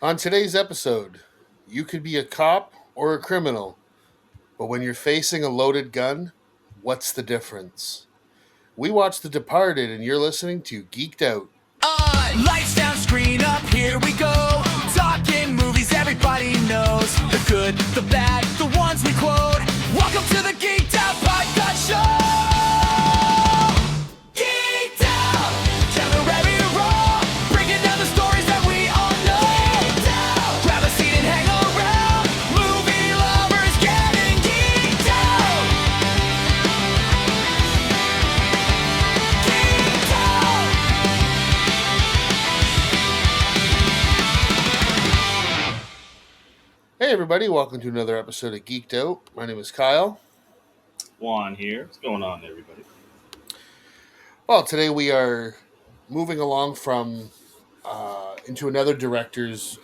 On today's episode, you could be a cop or a criminal, but when you're facing a loaded gun, what's the difference? We watched The Departed, and you're listening to Geeked Out. Lights down, screen up, here we go. Talking movies everybody knows. The good, the bad, the ones we quote. Welcome to the Geeked Out Podcast Show. Geeked Out, Taylor ready to roll. Breaking down the stories that we all know. Geeked Out, grab a seat and hang around. Movie lovers getting geeked out. Geeked out. Hey, everybody, welcome to another episode of Geeked Out. My name is Kyle. Juan here. What's going on, everybody? Well, today we are moving along from into another director's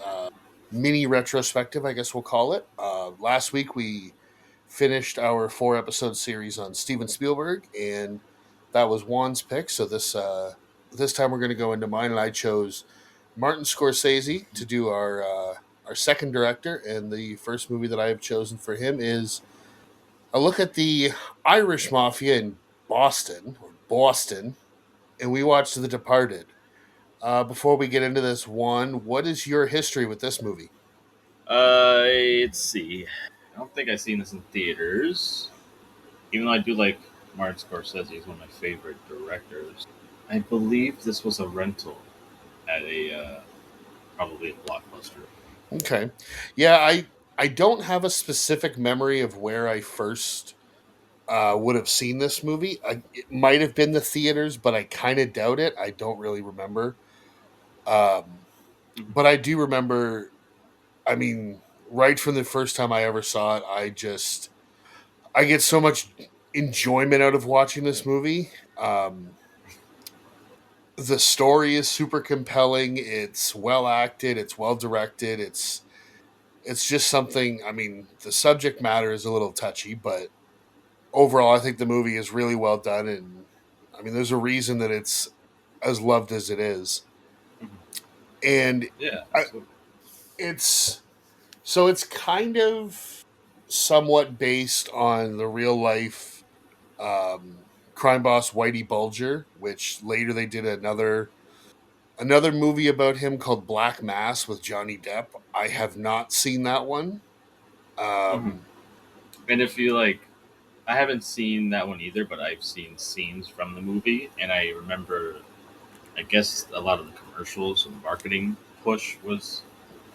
mini retrospective, I guess we'll call it. Last week we finished our 4-episode series on Steven Spielberg, and that was Juan's pick. So this time we're going to go into mine, and I chose Martin Scorsese to do our second director, and the first movie that I have chosen for him is a look at the Irish Mafia in Boston, and we watched The Departed. Before we get into this, Juan, what is your history with this movie? Let's see. I don't think I've seen this in theaters. Even though I do like Martin Scorsese, he's one of my favorite directors. I believe this was a rental at a probably a Blockbuster. Okay. Yeah, I don't have a specific memory of where I first would have seen this movie. It might have been the theaters, but I kind of doubt it. I don't really remember. But I do remember, I mean, right from the first time I ever saw it, I get so much enjoyment out of watching this movie. The story is super compelling. It's well acted. It's well directed. It's just something. I mean, the subject matter is a little touchy, but overall, I think the movie is really well done. And I mean, there's a reason that it's as loved as it is. And Yeah, I, it's kind of somewhat based on the real life crime boss Whitey Bulger, which later they did another movie about him called Black Mass with Johnny Depp. I have not seen that one. And if you like, I haven't seen that one either, but I've seen scenes from the movie, and I remember, I guess a lot of the commercials and marketing push was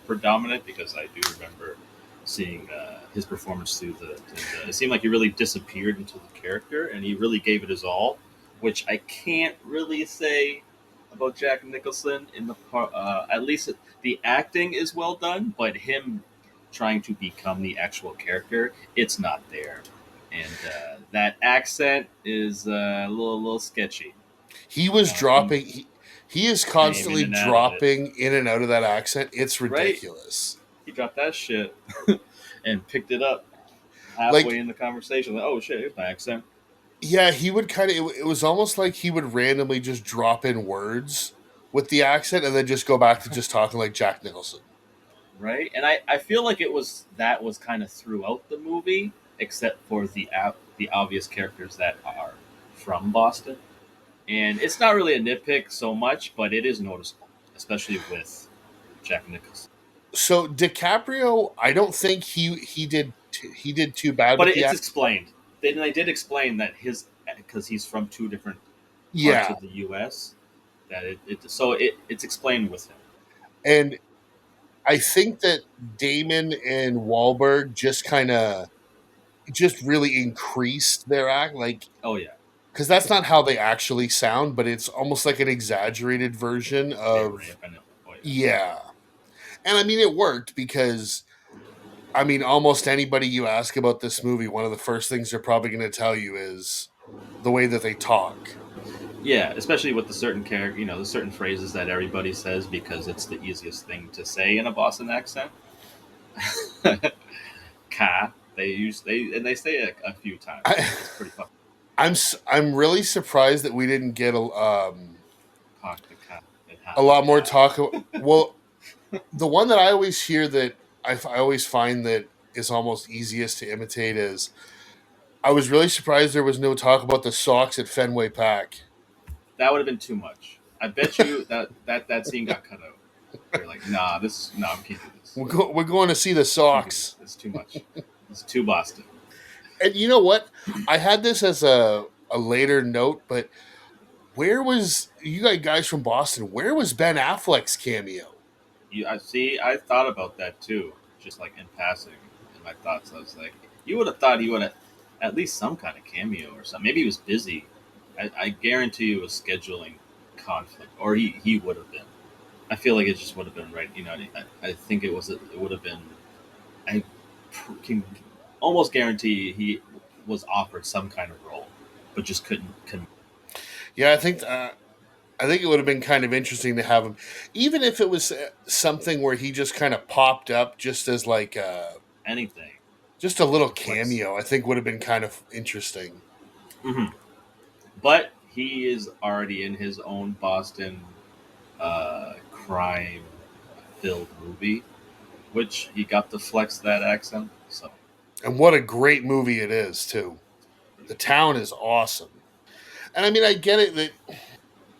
predominant because I do remember seeing his performance through it seemed like he really disappeared into the character and he really gave it his all, which I can't really say about Jack Nicholson in the part. At least the acting is well done, but him trying to become the actual character, it's not there, and that accent is a little sketchy. He was dropping. He is constantly in and out of dropping in and out of that accent. It's Right? ridiculous. He dropped that shit and picked it up halfway Like- in the conversation. Like, oh shit, here's my accent. Yeah, he would kind of. It was almost like he would randomly just drop in words with the accent and then just go back to just talking like Jack Nicholson. Right? And I feel like was kind of throughout the movie, except for the obvious characters that are from Boston. And it's not really a nitpick so much, but it is noticeable, especially with Jack Nicholson. So DiCaprio, I don't think he did too bad. But with it's explained. They did explain that because he's from two different parts yeah, of the U.S. That it's explained with him. and I think that Damon and Wahlberg just really increased their act, like, Oh yeah, because that's not how they actually sound, but it's almost like an exaggerated version They of ramp it up. Oh, yeah. yeah. And I mean, it worked because I mean, almost anybody you ask about this movie, one of the first things they're probably going to tell you is the way that they talk. Yeah, especially with the certain character, the certain phrases that everybody says because it's the easiest thing to say in a Boston accent. Ka, they say it a few times. It's pretty fucking I'm really surprised that we didn't get pop the ka. a lot more talk. Well, The one that I always hear that I always find that is almost easiest to imitate is I was really surprised there was no talk about the socks at Fenway Park. That would have been too much. I bet you that scene got cut out. They're like, nah, we can't do this. We're going to see the We can't do socks. this. It's too much. It's too Boston. And you know what? I had this as a later note, but where was you guys from Boston? Where was Ben Affleck's cameo? I see. I thought about that too, just like in passing in my thoughts. I was like, you would have thought he would have at least some kind of cameo or something. Maybe he was busy. I guarantee you, it was scheduling conflict, or he would have been. I feel like it just would have been right. I think it would have been. I can almost guarantee he was offered some kind of role, but just couldn't. Yeah, I think it would have been kind of interesting to have him, even if it was something where he just kind of popped up just as like Anything. just a little Like, cameo. I think would have been kind of interesting. mhm. But he is already in his own Boston crime filled movie, which he got to flex that accent. So And what a great movie it is too. The town is awesome. And I mean, I get it that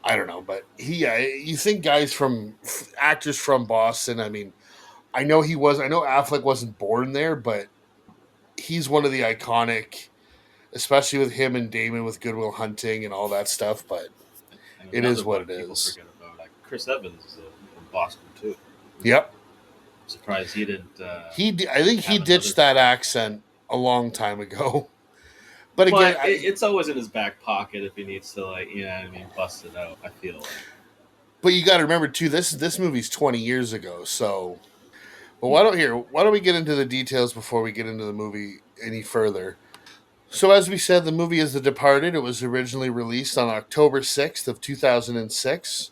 I don't know, but you think guys from actors from Boston. I mean, I know he was. I know Affleck wasn't born there, but he's one of the iconic, especially with him and Damon with Goodwill Hunting and all that stuff. But and it is another what one it people is. forget about, like Chris Evans is from Boston too. Yep. I'm surprised he didn't I think he have another ditched that career. accent a long time ago. But again, But it's always in his back pocket if he needs to, like, what I mean, bust it out. I feel like. but you got to remember too. This movie's 20 years ago. So, but Hmm. why don't we get into the details before we get into the movie any further? So, as we said, the movie is The Departed. It was originally released on October 6th of 2006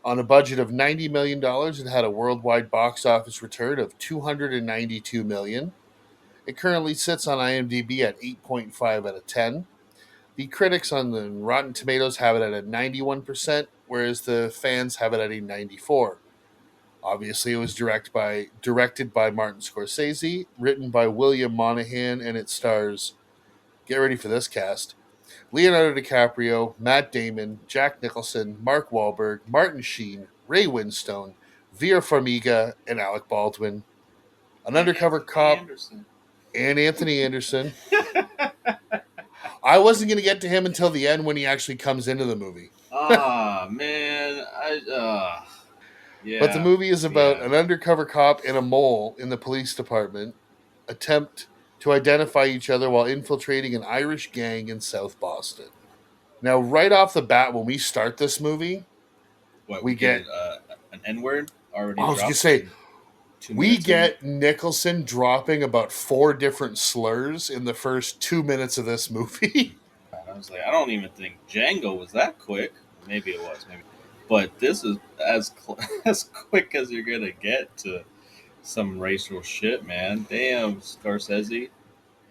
on a budget of $90 million. It had a worldwide box office return of 292 million. It currently sits on IMDb at 8.5 out of 10. The critics on the Rotten Tomatoes have it at a 91%, whereas the fans have it at a 94. Obviously, it was directed by Martin Scorsese, written by William Monahan, and it stars, get ready for this cast, Leonardo DiCaprio, Matt Damon, Jack Nicholson, Mark Wahlberg, Martin Sheen, Ray Winstone, Vera Farmiga, and Alec Baldwin. An And undercover Anthony cop Anderson. and Anthony Anderson. I wasn't going to get to him until the end when he actually comes into the movie. Ah, man. But the Yeah. movie is about Yeah. an undercover cop and a mole in the police department attempt to identify each other while infiltrating an Irish gang in South Boston. Now, right off the bat, when we start this movie, What, we we get get, an N word already I was going to dropped say, in two we minutes in? get Nicholson dropping about four different slurs in the first 2 minutes of this movie. I was like, I don't even think Django was that quick. Maybe it was, maybe. But this is as quick as you're gonna get to some racial shit, man. Damn, Scorsese.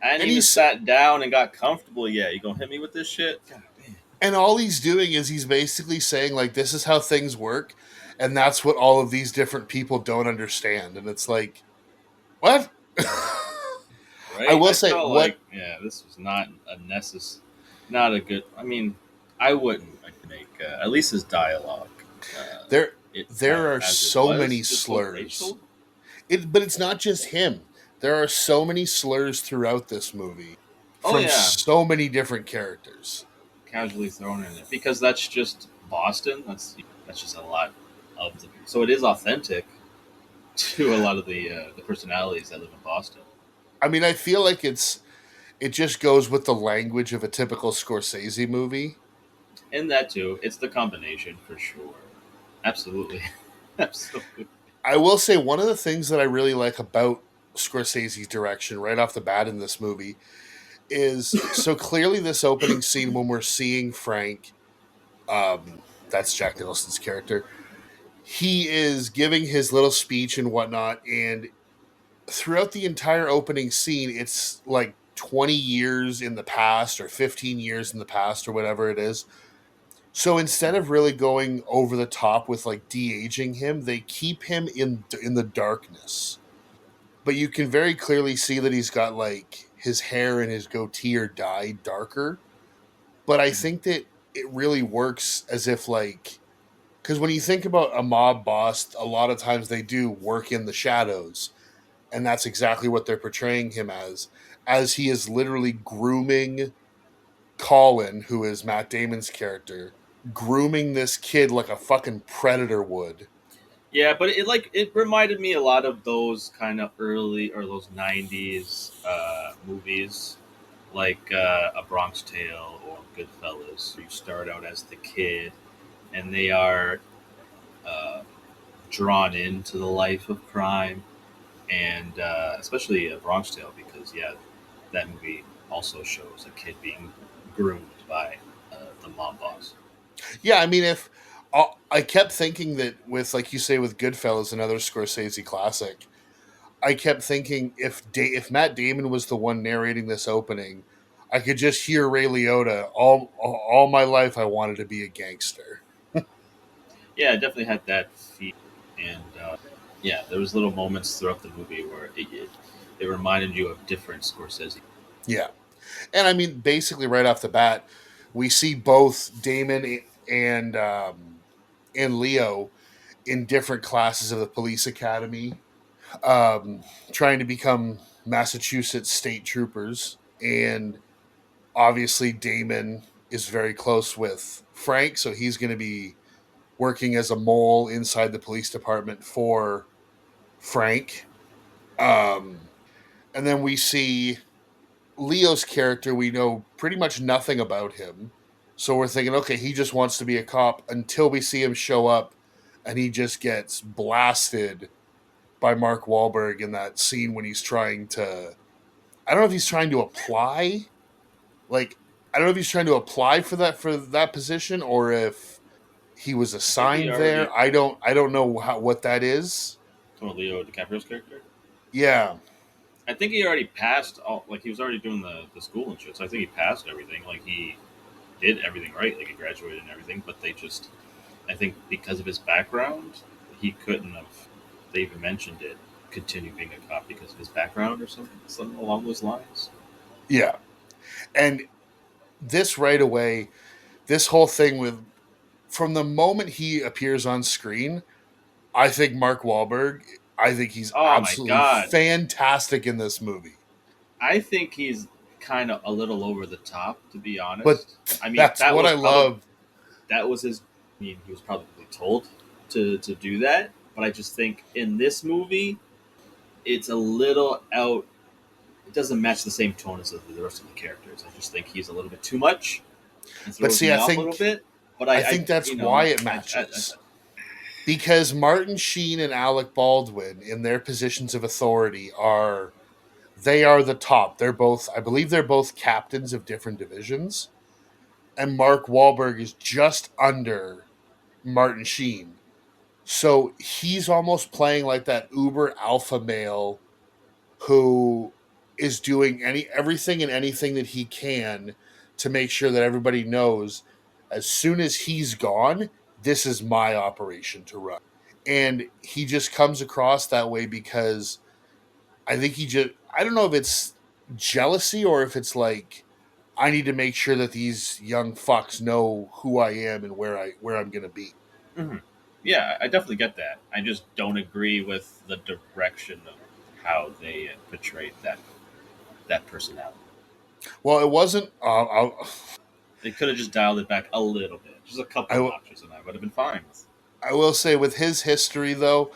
I hadn't and even he's sat down and got comfortable yet. You gonna hit me with this shit? God damn. and all he's doing is he's basically saying like this is how things work, and that's what all of these different people don't understand. And it's like, what? I Right? will I say felt what like, yeah, this was not a not a good. I mean, I wouldn't make at least his dialogue. Uh, there it there are as it so was many just so slurs. racial. But it's not just him. There are so many slurs throughout this movie Oh from yeah, so many different characters. casually thrown in there because that's just Boston. That's just a lot of the. So it is authentic to a lot of the personalities that live in Boston. I mean, I feel like it just goes with the language of a typical Scorsese movie. And that too, it's the combination for sure. Absolutely, absolutely. I will say one of the things that I really like about Scorsese's direction right off the bat in this movie is so clearly this opening scene when we're seeing Frank, that's Jack Nicholson's character, he is giving his little speech and whatnot, and throughout the entire opening scene, it's like 20 years in the past or 15 years in the past or whatever it is. So instead of really going over the top with like de-aging him, they keep him in the darkness. But you can very clearly see that he's got like his hair and his goatee are dyed darker. But I Mhm. think that it really works as if like, because when you think about a mob boss, a lot of times they do work in the shadows, and that's exactly what they're portraying him as he is literally grooming Colin, who is Matt Damon's character, grooming this kid like a fucking predator would. Yeah, but it reminded me a lot of those kind of early or those '90s movies, like A Bronx Tale or Goodfellas. You start out as the kid, and they are uh, drawn into the life of crime, and especially A Bronx Tale because yeah, that movie also shows a kid being groomed by the mob boss. Yeah, I mean, if I kept thinking that with, like you say, with Goodfellas, another Scorsese classic, I kept thinking if Matt Damon was the one narrating this opening, I could just hear Ray Liotta all my life. I wanted to be a gangster. Yeah, it definitely had that feel, and yeah, there was little moments throughout the movie where it reminded you of different Scorsese. Yeah, and I mean, basically, right off the bat, we see both Damon and Leo in different classes of the police academy, trying to become Massachusetts state troopers. And obviously, Damon is very close with Frank, so he's going to be working as a mole inside the police department for Frank. Um, and then we see Leo's character. We know pretty much nothing about him. So we're thinking, okay, he just wants to be a cop until we see him show up and he just gets blasted by Mark Wahlberg in that scene when he's trying to. I don't know if he's trying to apply. Like, I don't know if he's trying to apply for that position or if he was I think he assigned there. already, I don't know what that is. Leo DiCaprio's character. Yeah, I think he already passed all, like he was already doing the school and shit. So I think he passed everything. Like he did everything right. Like he graduated and everything. But they just, I think because of his background, he couldn't have. They even mentioned it. Continue being a cop because of his background or something along those lines. yeah. And this right away, this whole thing with from the moment he appears on screen, I think Mark Wahlberg. I think he's Oh my absolutely god, fantastic in this movie. I think he's kind of a little over the top, to be But honest. I mean, that's what I love. that was his. I mean, he was probably told to do that, but I just think in this movie, it's a little out. It doesn't match the same tone as the rest of the characters. I just think he's a little bit too much and But throws see, me off a little bit. But I think that's you why know, it matches. Because Martin Sheen and Alec Baldwin in their positions of authority are they are the top. They're both I believe they're both captains of different divisions. And Mark Wahlberg is just under Martin Sheen. So he's almost playing like that uber alpha male who is doing everything and anything that he can to make sure that everybody knows as soon as he's gone, this is my operation to run. And he just comes across that way because I think he just I don't know if it's jealousy or if it's like I need to make sure that these young fucks know who I am and where I'm gonna be. Mhm. Yeah, I definitely get that. I just don't agree with the direction of how they portrayed that personality. Well, it wasn't. They could have just dialed it back a little bit, just a couple I notches, and I would have been fine. I will say with his history though,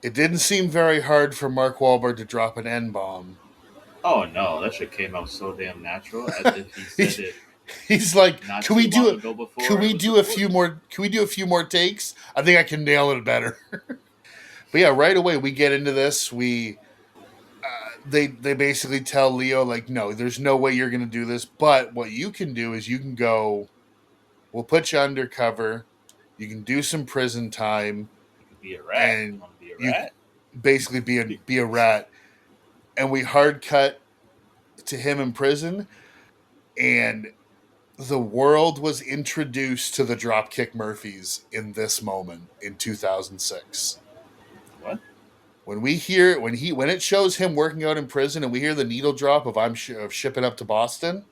it didn't seem very hard for Mark Wahlberg to drop an N bomb. Oh no, that shit came out so damn natural, as if he said it He's like, not too long ago can before it we was do a few recorded. more? Can we do a few more takes? I think I can nail it better. But yeah, right away we get into this. We they basically tell Leo like, no, there's no way you're gonna do this. But what you can do is you can go. We'll put you undercover. You can do some prison time, You could be a rat. You and want to be a you rat? basically be a rat. And we hard cut to him in prison, and the world was introduced to the Dropkick Murphys in this moment in 2006. What? When we hear when it shows him working out in prison and we hear the needle drop of of shipping up to Boston.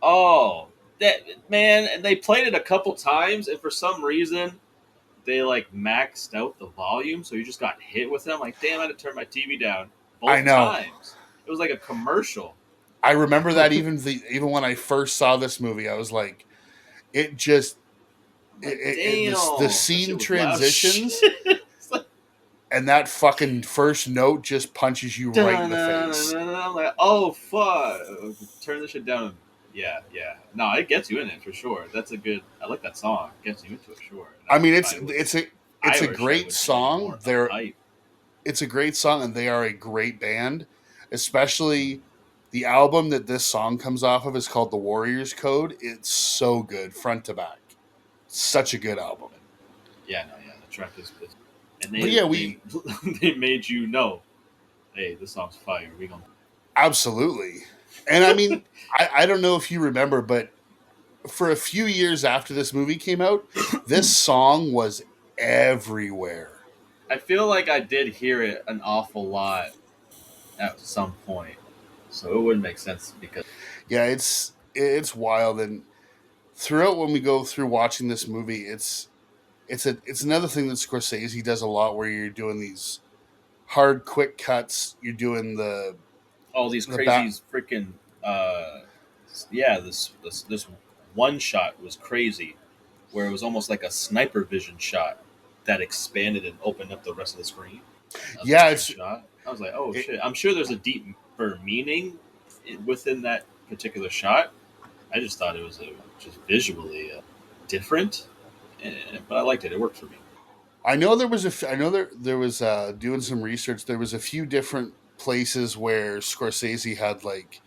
Oh, that man! And they played it a couple times, and for some reason, they like maxed out the volume, so you just got hit with it. I'm like, damn! I had to turn my TV down I both know. times. It was like a commercial. I remember that even when I first saw this movie, I was like, it just I'm like, the damn, that scene shit was loud as transitions shit. It's like, and that fucking first note just punches you right in the face. I'm like, oh fuck, turn this shit down. Yeah, yeah. No, it gets you in it for sure. That's a good. I like that song. It gets you into it, sure. And I mean, if I was it's a Irish, I great would be song. more uptight. It's a great song, and they are a great band. Especially the album that this song comes off of is called "The Warriors Code." It's so good, front to back. Such a good album. Yeah, no, yeah. The track is and But yeah, they we they made you know, hey, this song's fire. We gonna absolutely. And I mean, I don't know if you remember, but for a few years after this movie came out, this song was everywhere. I feel like I did hear it an awful lot at some point, so it wouldn't make sense because Yeah, it's wild, and throughout when we go through watching this movie, it's another thing that Scorsese does a lot, where you're doing these hard, quick cuts. You're doing all these the crazy back. freaking yeah, this one shot was crazy, where it was almost like a sniper vision shot that expanded and opened up the rest of the screen. That was an Yeah, interesting shot. I was like, oh it, shit. I'm sure there's a deeper meaning within that particular shot. I just thought it was just visually different, but I liked it. It worked for me. I know there was I know there was doing some research. There was a few different places where Scorsese had like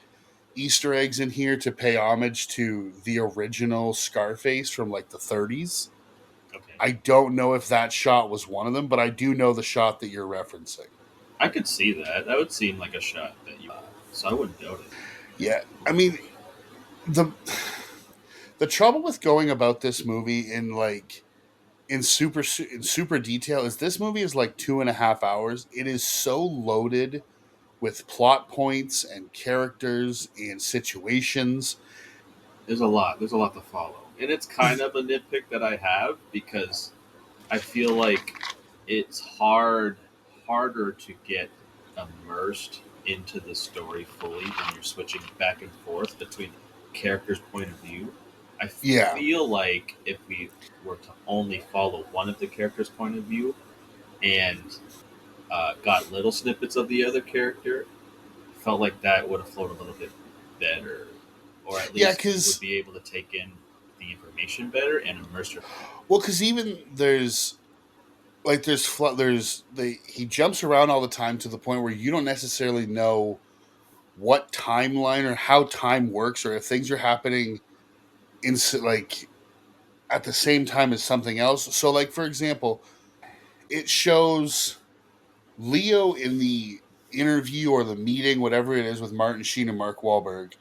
Easter eggs in here to pay homage to the original Scarface from like the 30s. Okay, I don't know if that shot was one of them, but I do know the shot that you're referencing. I could see that. That would seem like a shot that you. So I wouldn't doubt it. Yeah, I mean the the trouble with going about this movie in like in super detail is this movie is like 2.5 hours. It is so loaded with plot points and characters and situations. There's a lot. There's a lot to follow, and it's kind of a nitpick that I have because I feel like it's harder to get immersed into the story fully when you're switching back and forth between characters' point of view. I Yeah, feel like if we were to only follow one of the characters' point of view and got little snippets of the other character, felt like that would have flowed a little bit better, or at yeah, least you would because be able to take in the information better and immerse yourself. well, because even there's like there's the he jumps around all the time to the point where you don't necessarily know what timeline or how time works or if things are happening in like at the same time as something else. So, like for example, it shows Leo in the interview or the meeting, whatever it is, with Martin Sheen and Mark Wahlberg.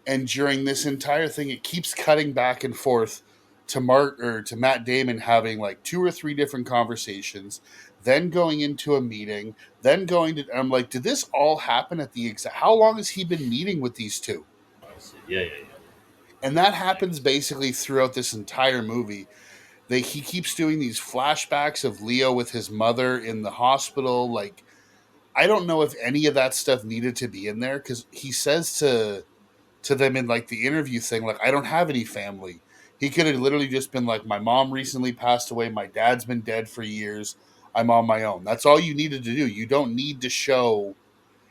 And during this entire thing, it keeps cutting back and forth to Matt Damon having like two or three different conversations, then going into a meeting, then going to. I'm like, did this all happen at the exact? How long has he been meeting with these two? Yeah, yeah, yeah. And that happens basically throughout this entire movie. He keeps doing these flashbacks of Leo with his mother in the hospital. Like, I don't know if any of that stuff needed to be in there because he says to them in like the interview thing, like, I don't have any family. He could have literally just been like, my mom recently passed away, my dad's been dead for years, I'm on my own. That's all you needed to do. You don't need to show,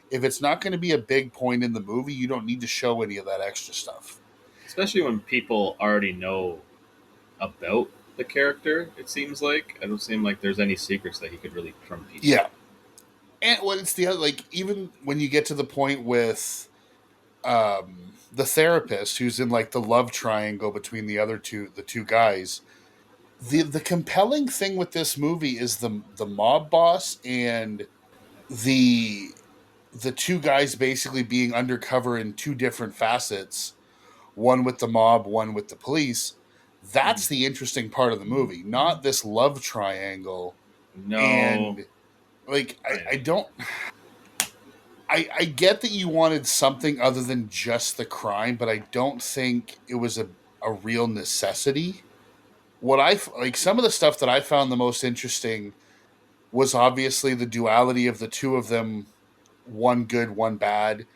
if it's not going to be a big point in the movie, you don't need to show any of that extra stuff. Especially when people already know about the character. It seems like I don't seem like there's any secrets that he could really from people. Yeah. And when it's the other, like, even when you get to the point with the therapist who's in like the love triangle between the two guys, the compelling thing with this movie is the mob boss and the the two guys basically being undercover in two different facets, one with the mob, one with the police. Mhm. That's the interesting part of the movie, not this love triangle. No, And like I I don't I get that you wanted something other than just the crime, but I don't think it was a real necessity. Like some of the stuff that I found the most interesting was obviously the duality of the two of them, one good, one bad.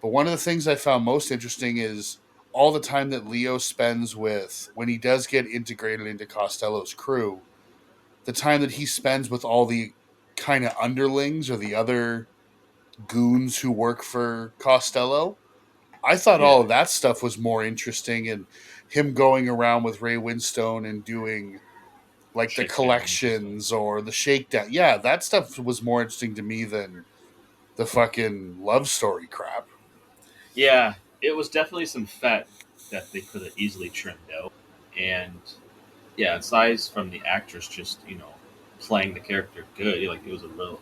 But one of the things I found most interesting is all the time that Leo spends with, when he does get integrated into Costello's crew, the time that he spends with all the kind of underlings or the other goons who work for Costello. I thought all yeah, of that stuff was more interesting, and him going around with Ray Winstone and doing like the shakedowns and stuff. collections or the shakedown. Yeah, that stuff was more interesting to me than the fucking love story crap. Yeah, it was definitely some fat that they could have easily trimmed out, and yeah, aside from the actress just playing the character good, like it was a real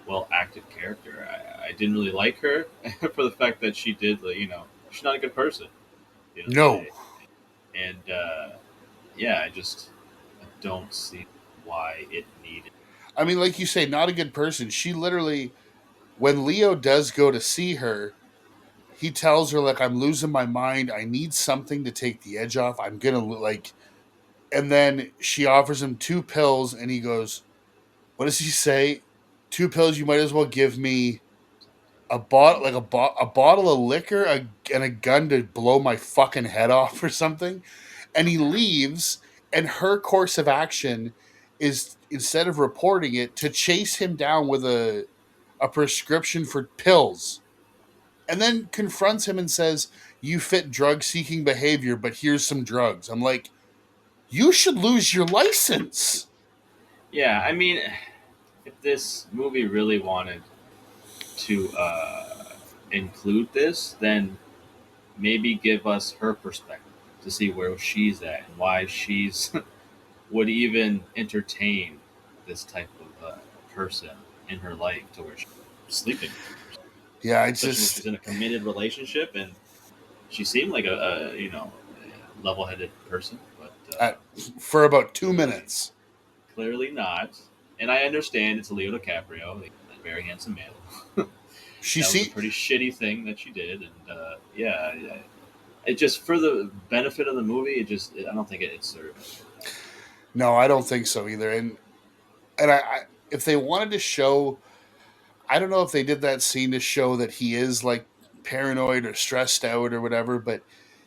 well acted character. I didn't really like her for the fact that she did, like, she's not a good person at the end of the No. day, and yeah, I don't see why it needed. I mean, like you say, not a good person. She literally, when Leo does go to see her, he tells her, like, I'm losing my mind. I need something to take the edge off. I'm going to, like, and then she offers him two pills, and he goes, what does he say? Two pills, you might as well give me a bottle of liquor and a gun to blow my fucking head off or something. And he leaves, and her course of action is, instead of reporting it, to chase him down with a prescription for pills, and then confronts him and says, you fit drug seeking behavior, but here's some drugs. I'm like, you should lose your license. Yeah, I mean, if this movie really wanted to include this, then maybe give us her perspective to see where she's at and why she's would even entertain this type of person in her life to where she's sleeping with him, Yeah, I especially when just she's in a committed relationship. And she seemed like a level-headed person, but at, for about 2 minutes. clearly not. And I understand it's Leo DiCaprio, a very handsome man. She That was a see pretty shitty thing that she did, and yeah, it just for the benefit of the movie, I don't think it served. No, I don't think so either. And I if they wanted to show, I don't know if they did that scene to show that he is like paranoid or stressed out or whatever, but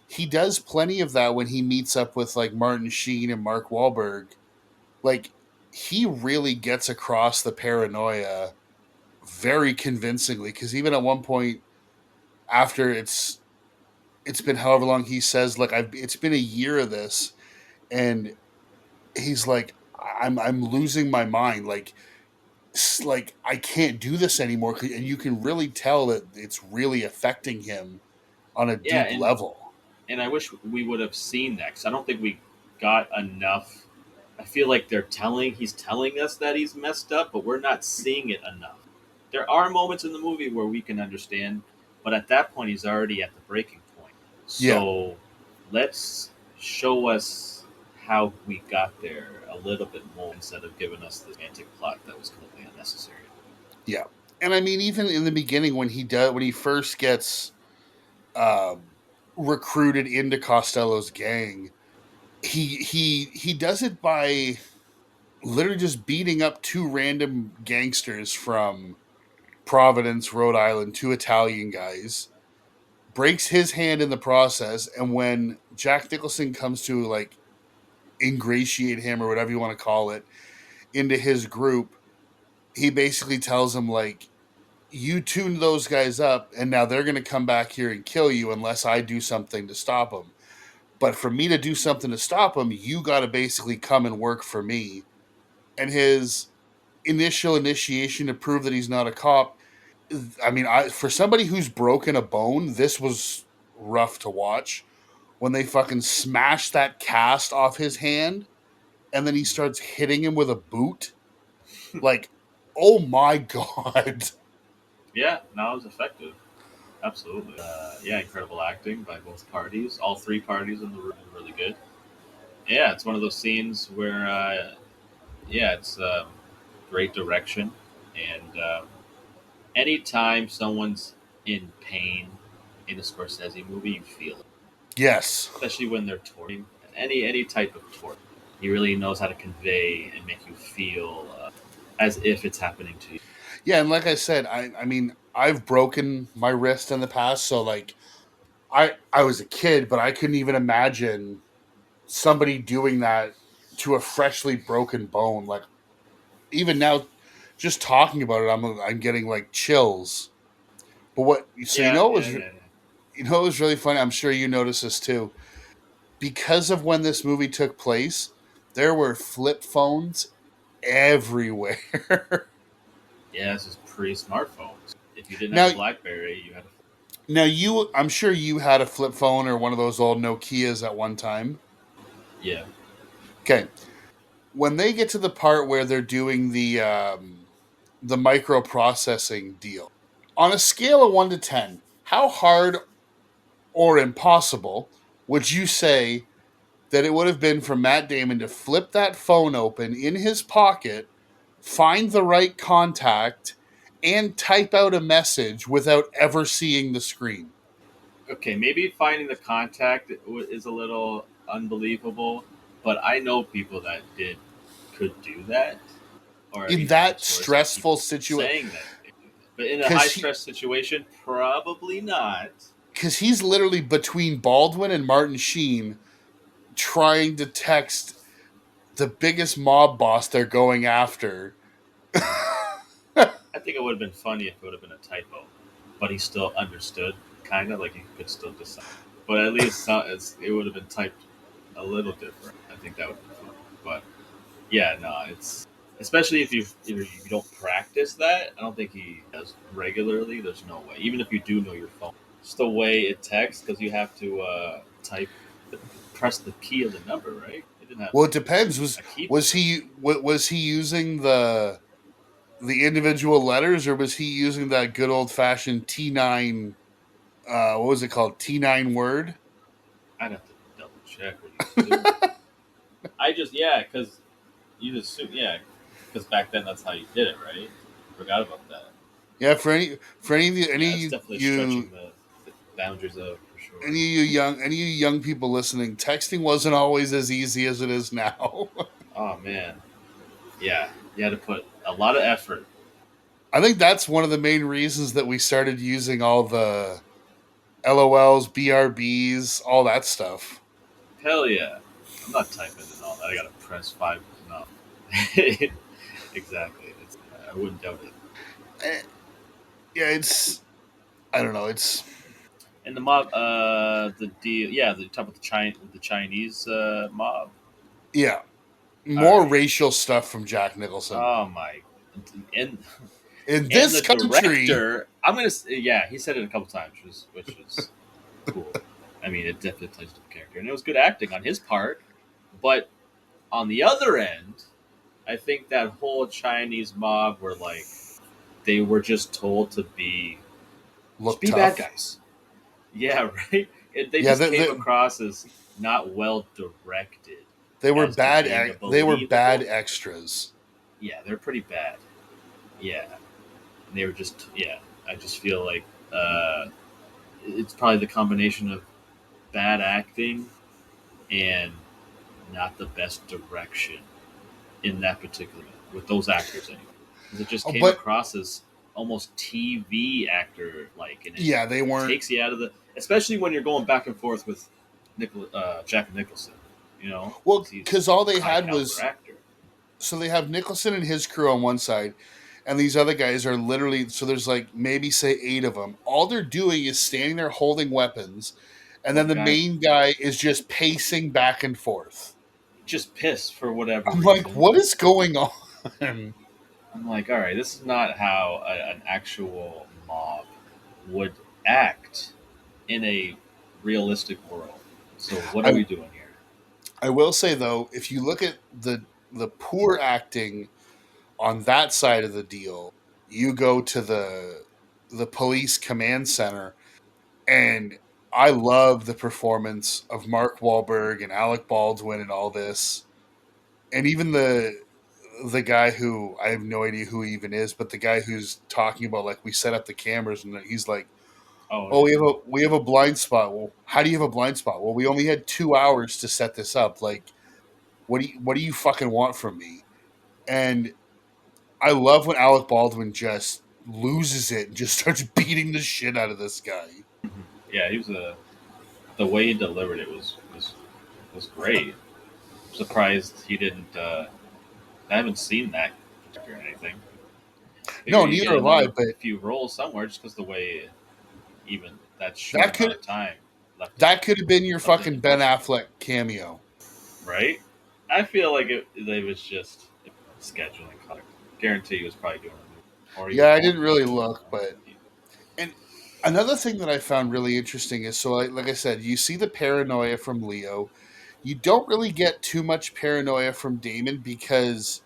he does plenty of that when he meets up with like Martin Sheen and Mark Wahlberg. Like he really gets across the paranoia very convincingly, because even at one point after it's been however long, he says like I've it's been a year of this, and he's like I'm losing my mind, like I can't do this anymore, and you can really tell that it's really affecting him on a Yeah, deep level. and I wish we would have seen that because I don't think we got enough. I feel like he's telling us that he's messed up, but we're not seeing it enough. There are moments in the movie where we can understand, but at that point, he's already at the breaking point. Yeah, So let's show us how we got there a little bit more instead of giving us the romantic plot that was completely unnecessary. yeah. And I mean, even in the beginning when he first gets um, recruited into Costello's gang, he does it by literally just beating up two random gangsters from Providence, Rhode Island, two Italian guys, breaks his hand in the process, and when Jack Nicholson comes to like ingratiate him or whatever you want to call it into his group, he basically tells him like, you tuned those guys up and now they're going to come back here and kill you unless I do something to stop them. But for me to do something to stop them, you got to basically come and work for me. And his initial initiation to prove that he's not a cop, I mean, for somebody who's broken a bone, this was rough to watch when they fucking smash that cast off his hand and then he starts hitting him with a boot. Like, oh my god. Yeah, no, it was effective. Absolutely. Yeah, incredible acting by both parties. All three parties in the room are really good. Yeah, it's one of those scenes where, yeah, it's great direction. And anytime someone's in pain in a Scorsese movie, you feel it, Yes. especially when they're torturing. Any type of torture, he really knows how to convey and make you feel as if it's happening to you. Yeah, and like I said, I mean, I've broken my wrist in the past, so like I was a kid, but I couldn't even imagine somebody doing that to a freshly broken bone. Like even now, just talking about it, I'm getting like chills. But what? So Yeah, yeah, yeah, yeah. you know it was really funny. I'm sure you noticed this too. Because of when this movie took place, there were flip phones everywhere. Yeah, this is pre-smartphones. If you didn't have now, a BlackBerry, you had a I'm sure you had a flip phone or one of those old Nokias at one time. yeah. Okay, when they get to the part where they're doing the microprocessing deal, on a scale of 1 to 10, how hard or impossible would you say that it would have been for Matt Damon to flip that phone open in his pocket, find the right contact, and type out a message without ever seeing the screen? Okay, maybe finding the contact is a little unbelievable, but I know people that did could do that, or at In least I have that stories of stressful people situation, saying that they do that. But in a high because stress situation, probably not. he's literally between Baldwin and Martin Sheen trying to text the biggest mob boss they're going after. I think it would have been funny if it would have been a typo, but he still understood, kind of like he could still decide. But at least it would have been typed a little different. I think that would be fun. But yeah, no, it's especially if you don't practice that. I don't think he does regularly. There's no way. Even if you do know your phone, just the way it texts because you have to type, press the key of the number, right? It didn't have Well, it depends. a keyboard. Was he using the individual letters, or was he using that good old fashioned T9? What was it called? T9 word. I'd have to double check what he was doing. I just because you assume because back then that's how you did it, right? Forgot about that. Yeah, for any of you, Yeah, it's definitely stretching the boundaries of for sure. any of you young people listening, texting wasn't always as easy as it is now. Oh man, yeah, you had to put a lot of effort. I think that's one of the main reasons that we started using all the LOLs, BRBs, all that stuff. Hell yeah, I'm not typing and all that. I gotta press five. No, exactly. I wouldn't doubt it. Eh, yeah, it's I don't know. It's And the mob, the deal, yeah, the top of the Chinese mob. yeah, All more right. racial stuff from Jack Nicholson Oh my, and in and this the country. director, I'm gonna yeah, he said it a couple times, which is cool. I mean, it definitely plays to the character, and it was good acting on his part. But on the other end, I think that whole Chinese mob were like they were just told to just Look be bad tough. guys. Yeah, right. They Yeah, just came across as not well directed they were as to bad. being a They were bad believable. extras. Yeah, they're pretty bad. Yeah, and they were just I just feel like it's probabprobably the combination of bad acting and not the best direction in that particular with those actors anyway. Because it just came But across as almost TV actor like, and it yeah, they weren't. takes you out of the, especially when you're going back and forth with Jack Nicholson, because Well, he's because all a they high had caliber was actor. so they have Nicholson and his crew on one side, and these other guys are literally so there's like maybe say 8 of them. All they're doing is standing there holding weapons, and Well, then the the guy main guy is just pacing back and forth. just pissed for whatever I'm like, reason. what is going on? I'm like, all right, this is not how an actual mob would act in a realistic world. So what are I we doing here? I will say though, if you look at the poor acting on that side of the deal, you go to the police command center. And I love the performance of Mark Wahlberg and Alec Baldwin and all this, and even the guy who I have no idea who he even is, but the guy who's talking about like we set up the cameras and he's like, Oh "Oh, yeah. we have a blind spot." Well, how do you have a blind spot? Well, we only had 2 hours to set this up. Like, what do you fucking want from me? And I love when Alec Baldwin just loses it and just starts beating the shit out of this guy. Yeah, he was a the way he delivered it was great. I'm surprised he didn't. I haven't seen that or anything. Figure No, you neither get have I. another But few roles somewhere just because the way even that short that could amount of time left that could have been your left an fucking Ben impression, Affleck cameo. right? I feel like it was just scheduling. Guarantee he was probably doing a movie, or he was Yeah, I going didn't to do really a movie. look, but and another thing that I found really interesting is so like I said, you see the paranoia from Leo. You don't really get too much paranoia from Damon because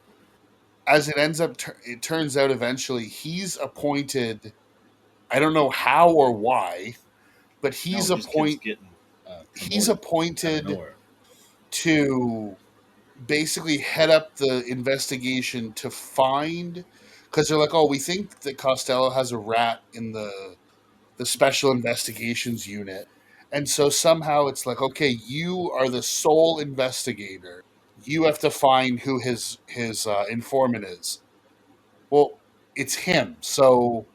as it ends up it turns out eventually he's appointed, I don't know how or why, but No, he just keeps getting he's promoted out of appointed nowhere. to basically head up the investigation to find, because they're like, oh, we think that Costello has a rat in the special investigations unit. And so somehow it's like, okay, you are the sole investigator. You have to find who his informant is. Well, it's him, so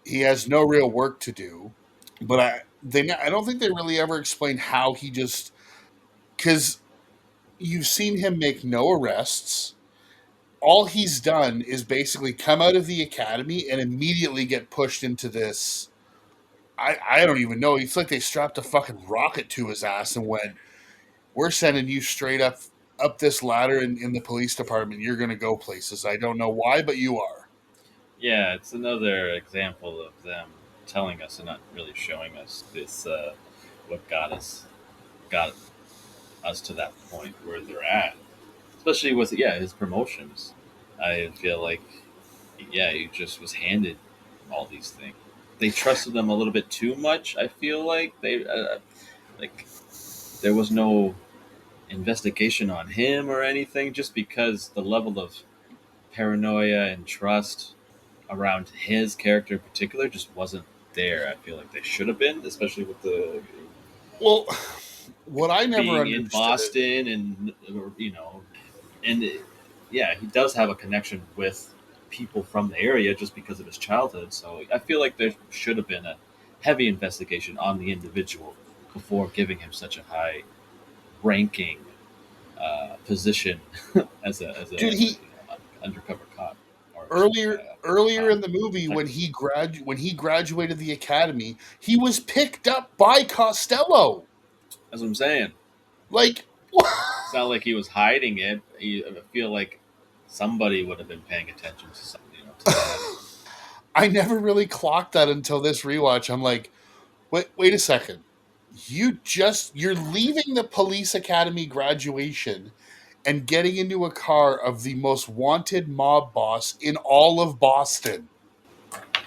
he has no real work to do. But I don't think they really ever explain how he just, because you've seen him make no arrests. All he's done is basically come out of the academy and immediately get pushed into this. I don't even know. It's like they strapped a fucking rocket to his ass and went, "We're sending you straight up this ladder in the police department. You're gonna go places. I don't know why, but you are." Yeah, it's another example of them telling us and not really showing us this what got us to that point where they're at. Especially with his promotions. I feel like he just was handed all these things. They trusted them a little bit too much. I feel like they like there was no investigation on him or anything, just because the level of paranoia and trust around his character in particular just wasn't there. I feel like they should have been, especially with the Well, what I never being in understood. Boston and and yeah, he does have a connection with people from the area just because of his childhood. So I feel like there should have been a heavy investigation on the individual before giving him such a high ranking position Dude, he undercover cop or earlier cop in the movie when detective. when he graduated the academy, he was picked up by Costello. That's what I'm saying. Like, It's not like he was hiding it. I feel like somebody would have been paying attention to something, to that. I never really clocked that until this rewatch. I'm like, wait a second. You're leaving the police academy graduation and getting into a car of the most wanted mob boss in all of Boston.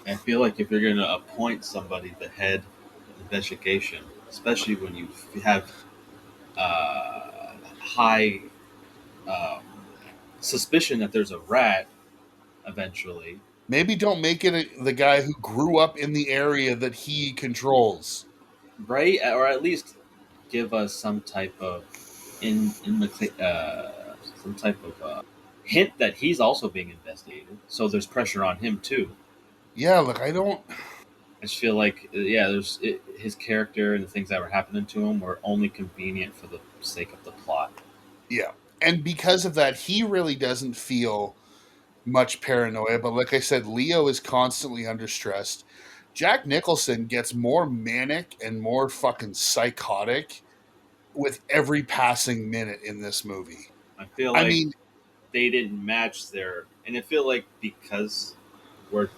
I feel like if you're going to appoint somebody the head of investigation, especially when you have high um, suspicion that there's a rat eventually, Maybe don't make it the guy who grew up in the area that he controls. right? Or at least give us some type of some type of hint that he's also being investigated. So there's pressure on him too. Yeah, like I don't. I just feel like his character and the things that were happening to him were only convenient for the sake of the plot. Yeah, and because of that, he really doesn't feel much paranoia. But like I said, Leo is constantly under stress. Jack Nicholson gets more manic and more fucking psychotic with every passing minute in this movie. I feel I like mean, they didn't match their, and I feel like because we're,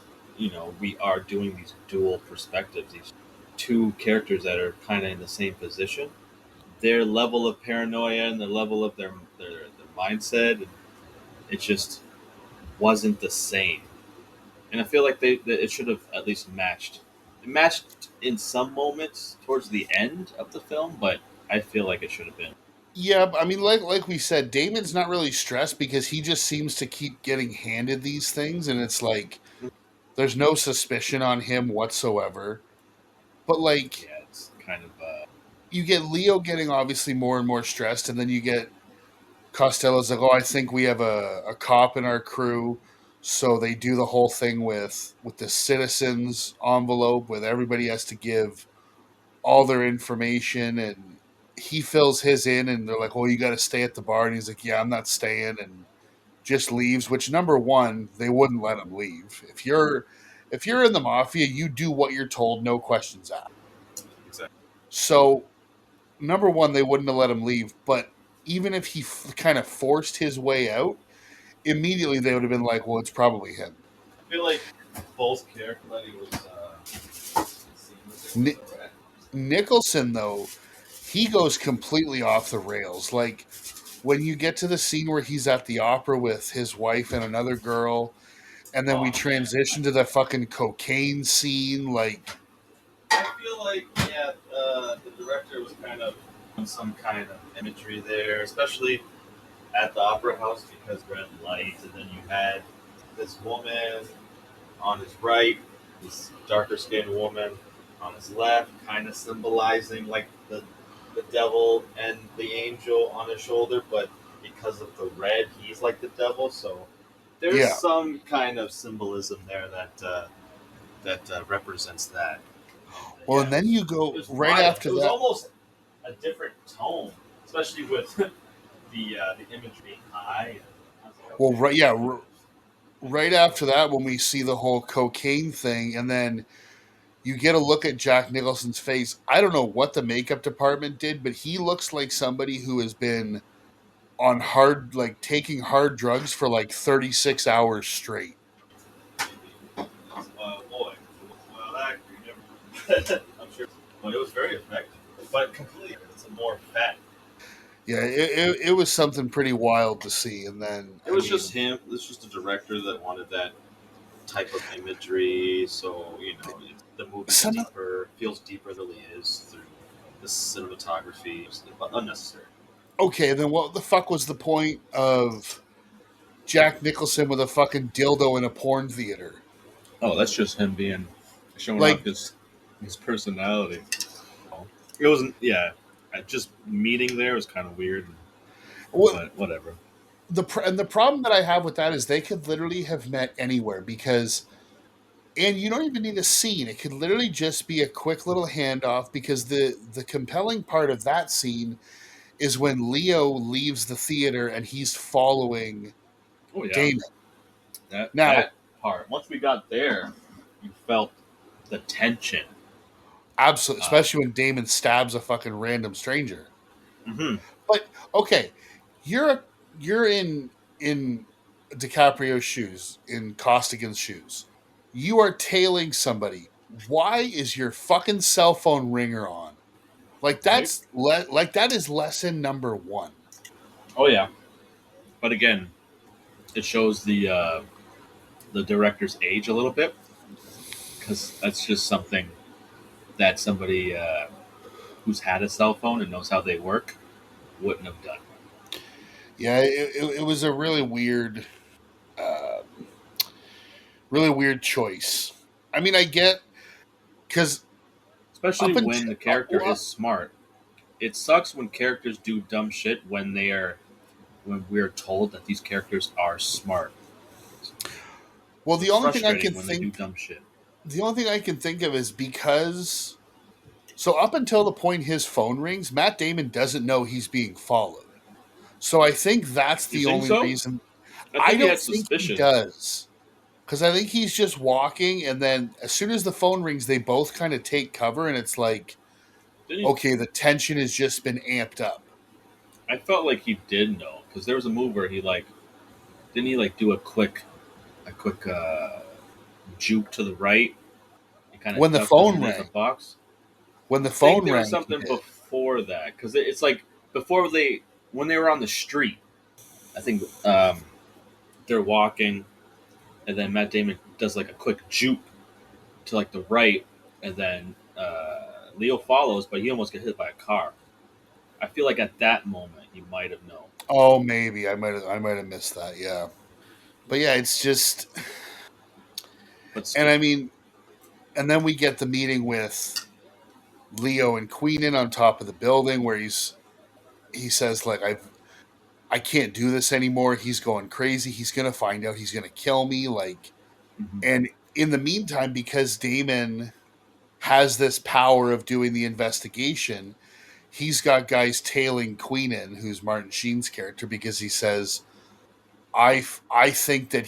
we are doing these dual perspectives, these two characters that are kind of in the same position, their level of paranoia and the level of their mindset, it just wasn't the same. And I feel like it should have at least matched it matched in some moments towards the end of the film, but I feel like it should have been. Yeah, I mean, like we said, Damon's not really stressed because he just seems to keep getting handed these things, and it's like there's no suspicion on him whatsoever. But like, Yeah, it's kind of you get Leo getting obviously more and more stressed, and then you get Costello's like, "Oh, I think we have a cop in our crew." So they do the whole thing with the citizens envelope, where everybody has to give all their information, and he fills his in, and they're like, "Well, you got to stay at the bar," and he's like, "Yeah, I'm not staying," and just leaves. Which number one, they wouldn't let him leave. If you're in the mafia, you do what you're told, no questions asked. exactly. So number one, they wouldn't have let him leave. But even if he kind of forced his way out, immediately they would have been like, "Well, it's probably him." I feel like both characters was Ni- Nicholson, though, he goes completely off the rails. Like when you get to the scene where he's at the opera with his wife and another girl, and then we oh man, transition to the fucking cocaine scene. Like, I feel like yeah, the director was kind of on some kind of imagery there, especially at the opera house because red light, and then you had this woman on his right, this darker skinned woman on his left, kind of symbolizing like the devil and the angel on his shoulder, but because of the red, he's like the devil. So there's yeah. some kind of symbolism there that represents that. And, Well, yeah, and then you it go was right wild. after It was that. almost a different tone, especially with the image being high. And I was like, Well, okay, right, this yeah, is interesting. right after that, when we see the whole cocaine thing, and then you get a look at Jack Nicholson's face. I don't know what the makeup department did, but he looks like somebody who has been on hard, like taking hard drugs for like 36 hours straight. He's a wild boy. He's a wild actor. You never, I'm sure, but it was very effective. But completely, it's a more fat. Yeah, it was something pretty wild to see. And then, It I was just mean, him. It was just a director that wanted that type of imagery. So the movie's some deeper, feels deeper than it really is through the cinematography, but unnecessary. okay, then what the fuck was the point of Jack Nicholson with a fucking dildo in a porn theater? Oh, that's just him being showing off Like, his personality. It wasn't. Yeah, just meeting there was kind of weird, what but whatever. and the problem that I have with that is they could literally have met anywhere because, and you don't even need a scene. It could literally just be a quick little handoff because the compelling part of that scene is when Leo leaves the theater and he's following Oh yeah, Damon. Now, that part. Once we got there, you felt the tension. absolutely, Uh, especially when Damon stabs a fucking random stranger. hmm But okay, you're in DiCaprio's shoes, in Costigan's shoes. You are tailing somebody. Why is your fucking cell phone ringer on? Like Right? like that is lesson number one. Oh yeah, but again, it shows the director's age a little bit because that's just something that somebody who's had a cell phone and knows how they work wouldn't have done. Yeah, it was a uh, really weird choice. I mean, I get because Especially up when until the character is smart. It sucks when characters do dumb shit when we're told that these characters are smart. well, It's frustrating when they do dumb shit. the only thing I can think of is because so up until the point his phone rings, Matt Damon doesn't know he's being followed. So I think that's You the think only so? reason. I I think he don't had think he suspicions. does. Because I think he's just walking, and then as soon as the phone rings, they both kind of take cover, and it's like, Didn't he? okay, the tension has just been amped up. I felt like he did know because there was a move where he like didn't he like do a quick juke to the right and kind of When the ducked phone underneath a rang, box. when the I think phone there was rang, he something did. before that because it's like before they when they were on the street. I think they're walking and then Matt Damon does like a quick juke to like the right, and then Leo follows, but he almost gets hit by a car. I feel like at that moment he might have known. Oh, maybe I might have missed that. Yeah, but yeah, it's just, But and still, I mean, and then we get the meeting with Leo and Queenan on top of the building where he says like I can't do this anymore. He's going crazy. He's gonna find out. He's gonna kill me. Like, hmm and in the meantime, because Damon has this power of doing the investigation, he's got guys tailing Queenan, who's Martin Sheen's character, because he says, I think that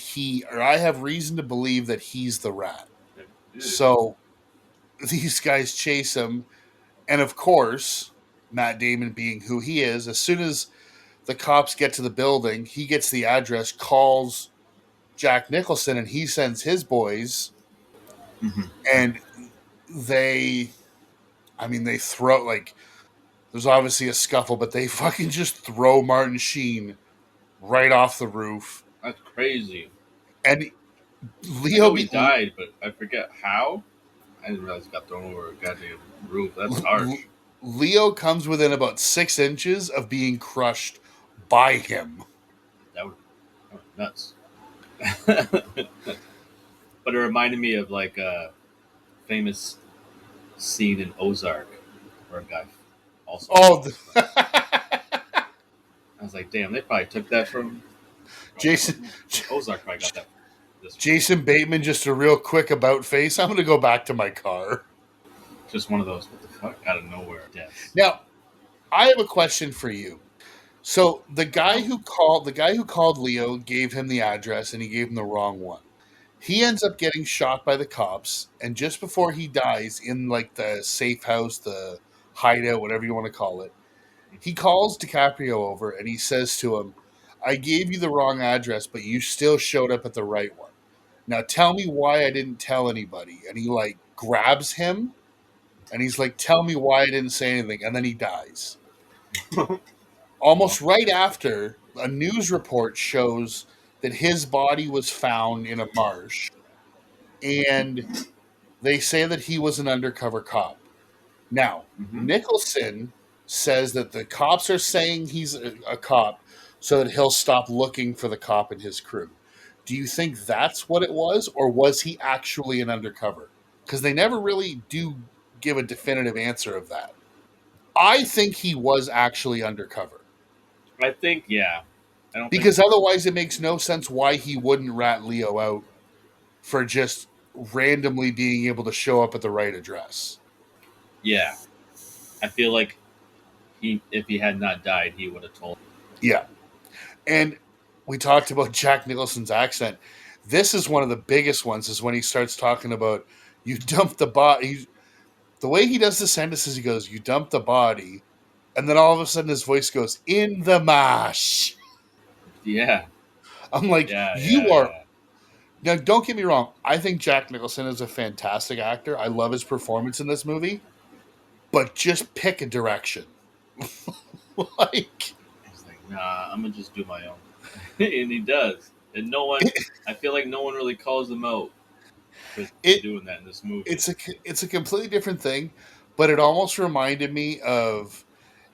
I have reason to believe that he's the rat. So these guys chase him, and of course, Matt Damon being who he is, as soon as the cops get to the building, he gets the address, calls Jack Nicholson, and he sends his boys, hmm and they, I mean, they throw like there's obviously a scuffle, but they fucking just throw Martin Sheen right off the roof, that's crazy. and I Leo know he be, died, but I forget how. I didn't realize he got thrown over a goddamn roof. That's harsh. Leo comes within about 6 inches of being crushed by him. That would nuts. But it reminded me of like a famous scene in Ozark where a guy also Oh, falls. But I was like, damn, they probably took that Jason Ozark. Probably got that this one. Jason Bateman, just a real quick about face. I'm going to go back to my car. Just one of those. What the fuck? Out of nowhere deaths. Now, I have a question for you. So Uh-huh. the guy who called Leo gave him the address and he gave him the wrong one. He ends up getting shot by the cops, and just before he dies in like the safe house, the hideout, whatever you want to call it, he calls DiCaprio over and he says to him, "I gave you the wrong address, but you still showed up at the right one. Now tell me why I didn't tell anybody." And he like grabs him and he's like, "Tell me why I didn't say anything." And then he dies. Well, Almost right after, a news report shows that his body was found in a marsh, and they say that he was an undercover cop. Now, hmm Nicholson says that the cops are saying he's a cop so that he'll stop looking for the cop and his crew. Do you think that's what it was, or was he actually an undercover? Because they never really do give a definitive answer of that. I think he was actually undercover. I think yeah. I don't think Because otherwise, it makes no sense why he wouldn't rat Leo out for just randomly being able to show up at the right address. yeah. I feel like he if he had not died, he would have told. Yeah. And we talked about Jack Nicholson's accent. This is one of the biggest ones, is when he starts talking about you dump the body. The way he does the sentences, he goes, "You dump the body." And then all of a sudden his voice goes, "In the mash." Yeah, I'm like, yeah, you yeah, are. yeah. Now, don't get me wrong. I think Jack Nicholson is a fantastic actor. I love his performance in this movie, but just pick a direction. Like, He's like, nah, I'm gonna just do my own, and he does. And no one, I feel like no one really calls him out for it doing that in this movie. it's a completely different thing, but it almost reminded me of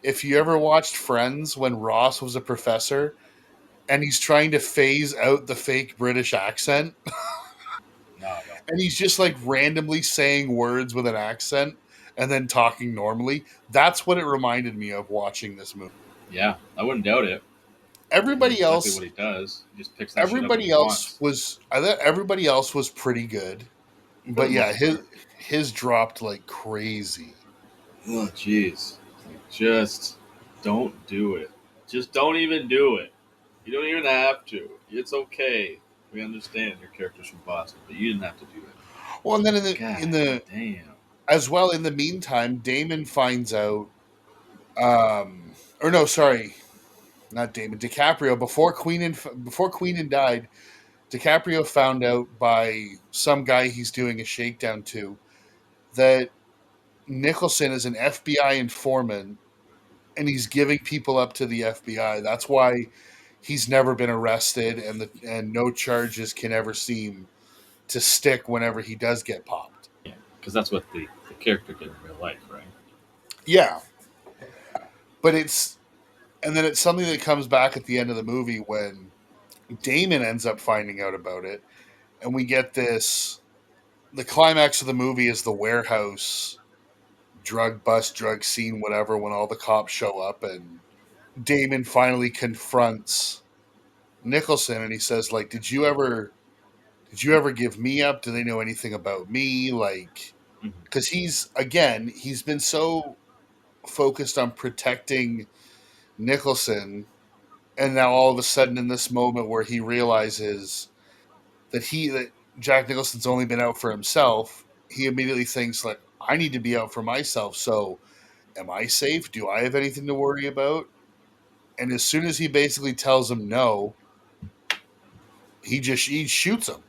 if you ever watched Friends when Ross was a professor and he's trying to phase out the fake British accent No, I don't. and he's just like randomly saying words with an accent and then talking normally. That's what it reminded me of watching this movie. Yeah, I wouldn't doubt it. That's Everybody exactly else what he does. He just picks that shit up when everybody he else wants. was I thought everybody else was pretty good. For the But yeah, most part. his dropped like crazy. Oh, jeez. Like, just don't do it. Just don't even do it. You don't even have to. It's okay. We understand your character's from Boston, but you didn't have to do it. Well, and then in God the damn. as well in the meantime, Damon finds out or no, sorry, not Damon, DiCaprio before Queenan died, DiCaprio found out by some guy he's doing a shakedown to that Nicholson is an FBI informant and he's giving people up to the FBI. That's why he's never been arrested and no charges can ever seem to stick whenever he does get popped. because that's what the character did in real life, right? Yeah, but and then it's something that comes back at the end of the movie when Damon ends up finding out about it, and we get this. The climax of the movie is the warehouse drug bust, drug scene, whatever. When all the cops show up, and Damon finally confronts Nicholson, and he says, "Like, did you ever give me up? Do they know anything about me? Like, Mm-hmm. because he's been so focused on protecting Nicholson, and now all of a sudden in this moment where he realizes that Jack Nicholson's only been out for himself, he immediately thinks like, I need to be out for myself. So, am I safe? Do I have anything to worry about? And as soon as he basically tells him no, he shoots him.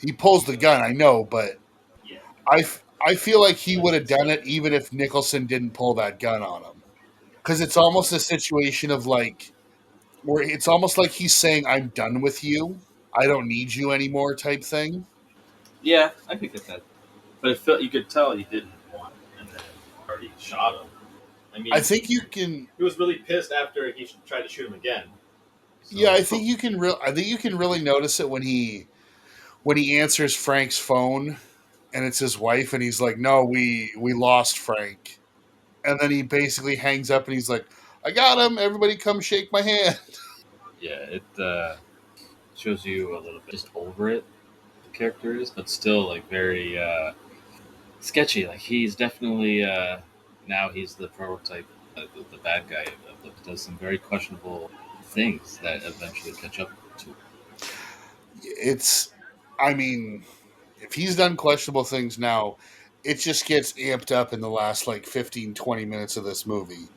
He pulls the gun, I know, but I feel like he would have done it even if Nicholson didn't pull that gun on him. Because it's almost a situation of like, where it's almost like he's saying, I'm done with you. I don't need you anymore, type thing. Yeah, I could get that, but it felt you could tell he didn't want it, and then already shot him. I I mean, think you can, he was really pissed after he tried to shoot him again. yeah, So I think you can really notice it when he answers Frank's phone and it's his wife, and he's like, no, we lost Frank. And then he basically hangs up and he's like, I got him. Everybody come shake my hand. yeah, it shows you a little bit just over it. The character is, but still like very sketchy. Like he's definitely now he's the prototype, the bad guy that does some very questionable things that eventually catch up to. It's, I mean, if he's done questionable things now, it just gets amped up in the last like 15, 20 minutes of this movie.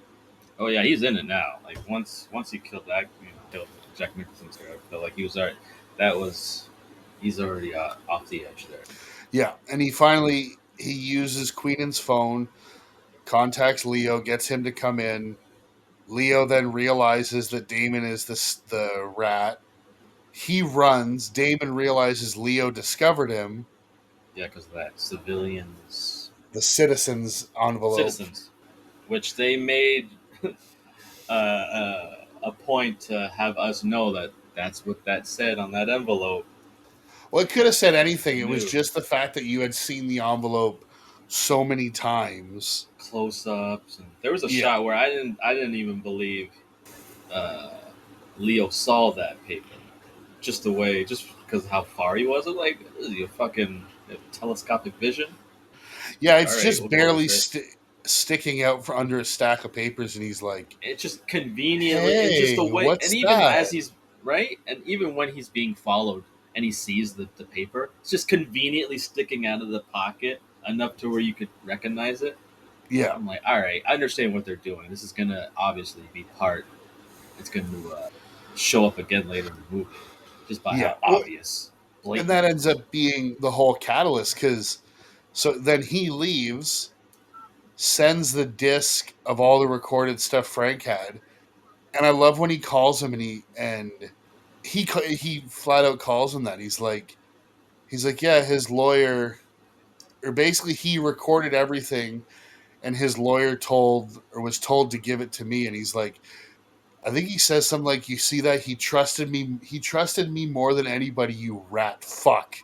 Oh yeah, he's in it now. Like once he killed that, killed Jack Nicholson's character, I felt like he was already. That was he's already off the edge there. Yeah. And he uses Queenan's phone, contacts Leo, gets him to come in. Leo then realizes that Damon is the rat. He runs. Damon realizes Leo discovered him. Yeah, because of that civilians, The citizens envelope. citizens, which they made a point to have us know that that's what that said on that envelope. Well, it could have said So anything. we It was knew just the fact that you had seen the envelope so many times. close-ups, and there was a Yeah. shot where I didn't even believe uh, Leo saw that paper. Just the way, just because of how far he was. I'm like, is he a fucking telescopic vision? Yeah, All it's right, just we'll go barely with it. sticking out for under a stack of papers, and he's like, It's just conveniently, and just the hey, way, and what's even as that? he's right, and even when he's being followed and he sees the paper, it's just conveniently sticking out of the pocket enough to where you could recognize it. Yeah. I'm like, all right, I understand what they're doing. This is gonna obviously be part. It's gonna show up again later in the movie, just by Yeah. how Well, obvious, and blatant that it ends is. up being the whole catalyst because so then he leaves, sends the disc of all the recorded stuff Frank had, and I love when he calls him and he flat out calls him that he's like yeah, his lawyer, or basically he recorded everything, and his lawyer was told to give it to me, and he's like, I think he says something like, you see that he trusted me more than anybody, you rat fuck.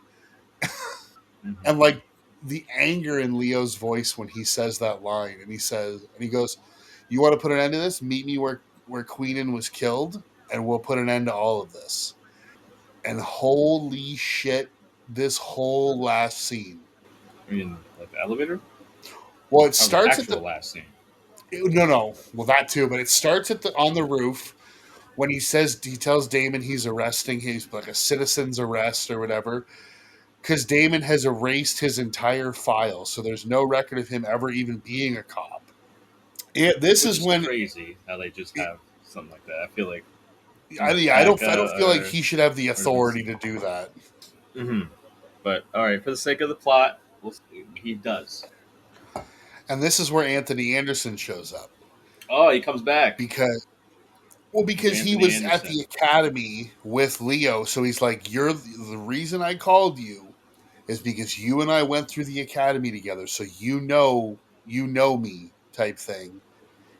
And Hmm. like the anger in Leo's voice when he says that line, and he goes, you want to put an end to this, meet me where Queenan was killed, and we'll put an end to all of this. And holy shit, this whole last scene. I mean, like the elevator, Well, it or the starts at actual the last scene. no, well that too, but it starts at the on the roof when he tells Damon he's arresting, he's like a citizen's arrest or whatever, because Damon has erased his entire file, so there's no record of him ever even being a cop. This Which is is when crazy how they just it, have something like that. I feel like yeah, I don't feel like Becca he should have the or this. authority to do that. Hmm. But all right, for the sake of the plot, he does. And this is where Anthony Anderson shows up Oh, he comes back. because He's because he Anthony was at Anderson. the academy with Leo, so he's like, "You're the reason I called you is because you and I went through the academy together, so you know me type thing.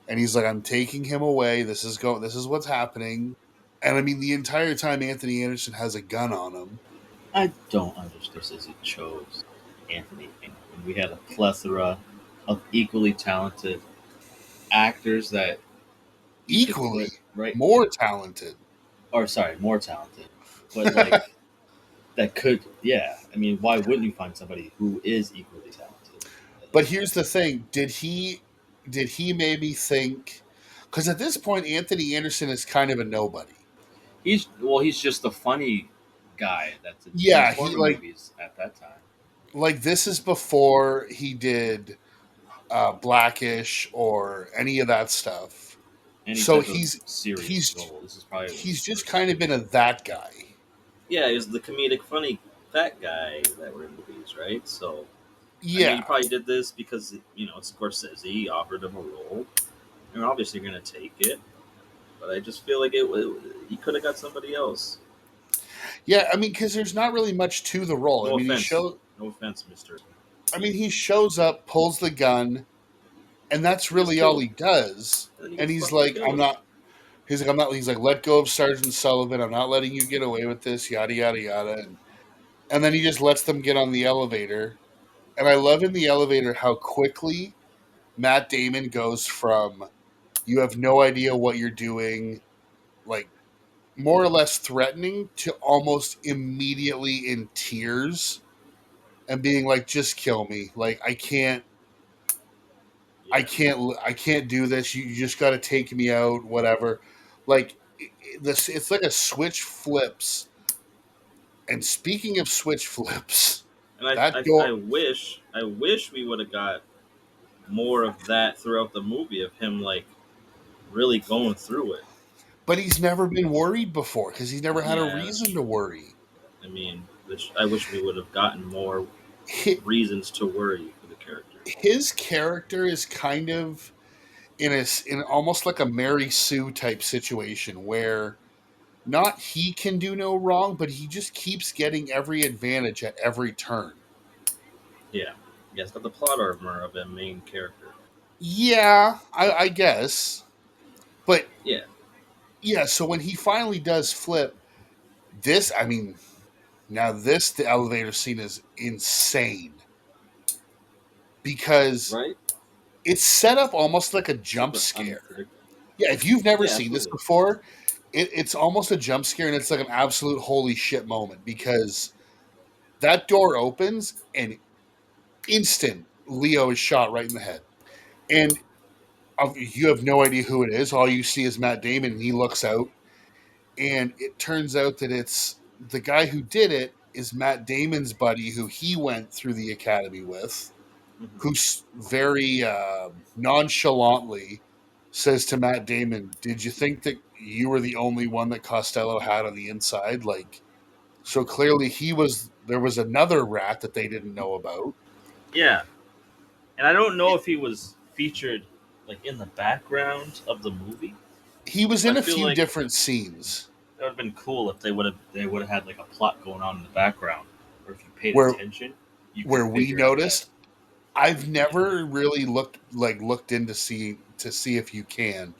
And he's like, I'm taking him away. This is what's happening. And I mean, the entire time Anthony Anderson has a gun on him. I don't understand as he chose Anthony King when we had a plethora of equally talented actors that you could Equally put right, more talented. or sorry, more talented, but like that could, yeah. I mean, why wouldn't you find somebody who is equally talented But as here's the Anthony? thing: did he maybe think? Because at this point, Anthony Anderson is kind of a nobody. He's just a funny guy that's in Yeah, he horror movies at that time, like this is before he did Blackish or any of that stuff. any So type of serious he's role. This is probably his he's just first. kind of been a that guy. Yeah, he was the comedic funny fat guy that were in movies, right? So I mean, Yeah, he probably did this because it's Scorsese offered him a role, and obviously you're gonna take it. But I just feel like he could have got somebody else. yeah. I mean, because there's not really much to the role. I No mean, offense, no offense, Mister. he shows up, pulls the gun, and that's He gets really all killed, he does. and then he And gets he's fucking like, killed. I'm not. He's like, let go of Sergeant Sullivan. I'm not letting you get away with this. Yada yada yada. And then he just lets them get on the elevator. And I love in the elevator how quickly Matt Damon goes from you have no idea what you're doing, like more or less threatening, to almost immediately in tears and being like, just kill me. Like Yeah, I can't do this. You just got to take me out, whatever. Like this, it's like a switch flips. And speaking of switch flips, and I, that I, I door. wish, I wish we would have got more of that throughout the movie of him like really going through it. But he's never been worried before because he's never had a Yeah, that's reason to true. worry. I mean, I wish we would have gotten more Hi- reasons to worry for the character. His character is kind of in almost like a Mary Sue type situation where not he can do no wrong, but he just keeps getting every advantage at every turn. Yeah, yeah, it's got the plot armor of a main character. Yeah, I guess. But Yeah, yeah, so when he finally does flip, I mean, now the elevator scene is insane because right. it's set up almost like a jump Super scare. unpredictable. Yeah, if you've never Yeah, seen this absolutely. before, it's almost a jump scare and it's like an absolute holy shit moment because that door opens and instant Leo is shot right in the head. And you have no idea who it is. All you see is Matt Damon and he looks out and it turns out that it's the guy who did it is Matt Damon's buddy who he went through the academy with, Hmm. who's very nonchalantly says to Matt Damon, "Did you think that you were the only one that Costello had on the inside?" Like, so clearly he was. There was another rat that they didn't know about. Yeah, and I don't know if he was featured like in the background of the movie. He was But in I a feel few like different scenes that would have been cool if they would have had like a plot going on in the background, or if you paid where attention, you could we figure out that. noticed. I've Yeah, never really looked in to see if you can.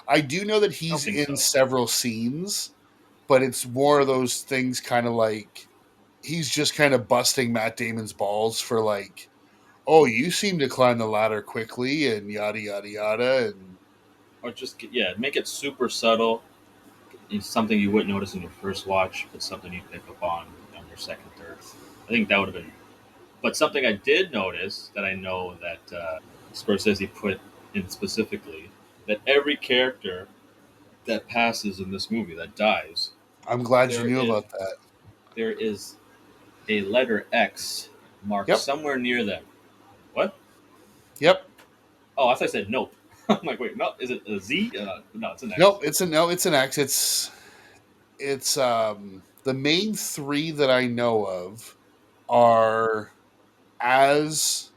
I do know that I don't he's think in so. several scenes, but it's more of those things kind of like he's just kind of busting Matt Damon's balls for like, oh, you seem to climb the ladder quickly and yada yada yada and Or just yeah, make it super subtle. It's something you wouldn't notice in your first watch, but something you pick up on your second, third. I think that would have been. But something I did notice that I know that Scorsese put in specifically that every character that passes in this movie that dies, I'm glad you there knew is about that. there is a letter X marked Yep, somewhere near them. What? yep. Oh, I thought I said nope. I'm like, wait, no, is it a Z? No, it's an Nope, X. it's an X. It's the main three that I know of are as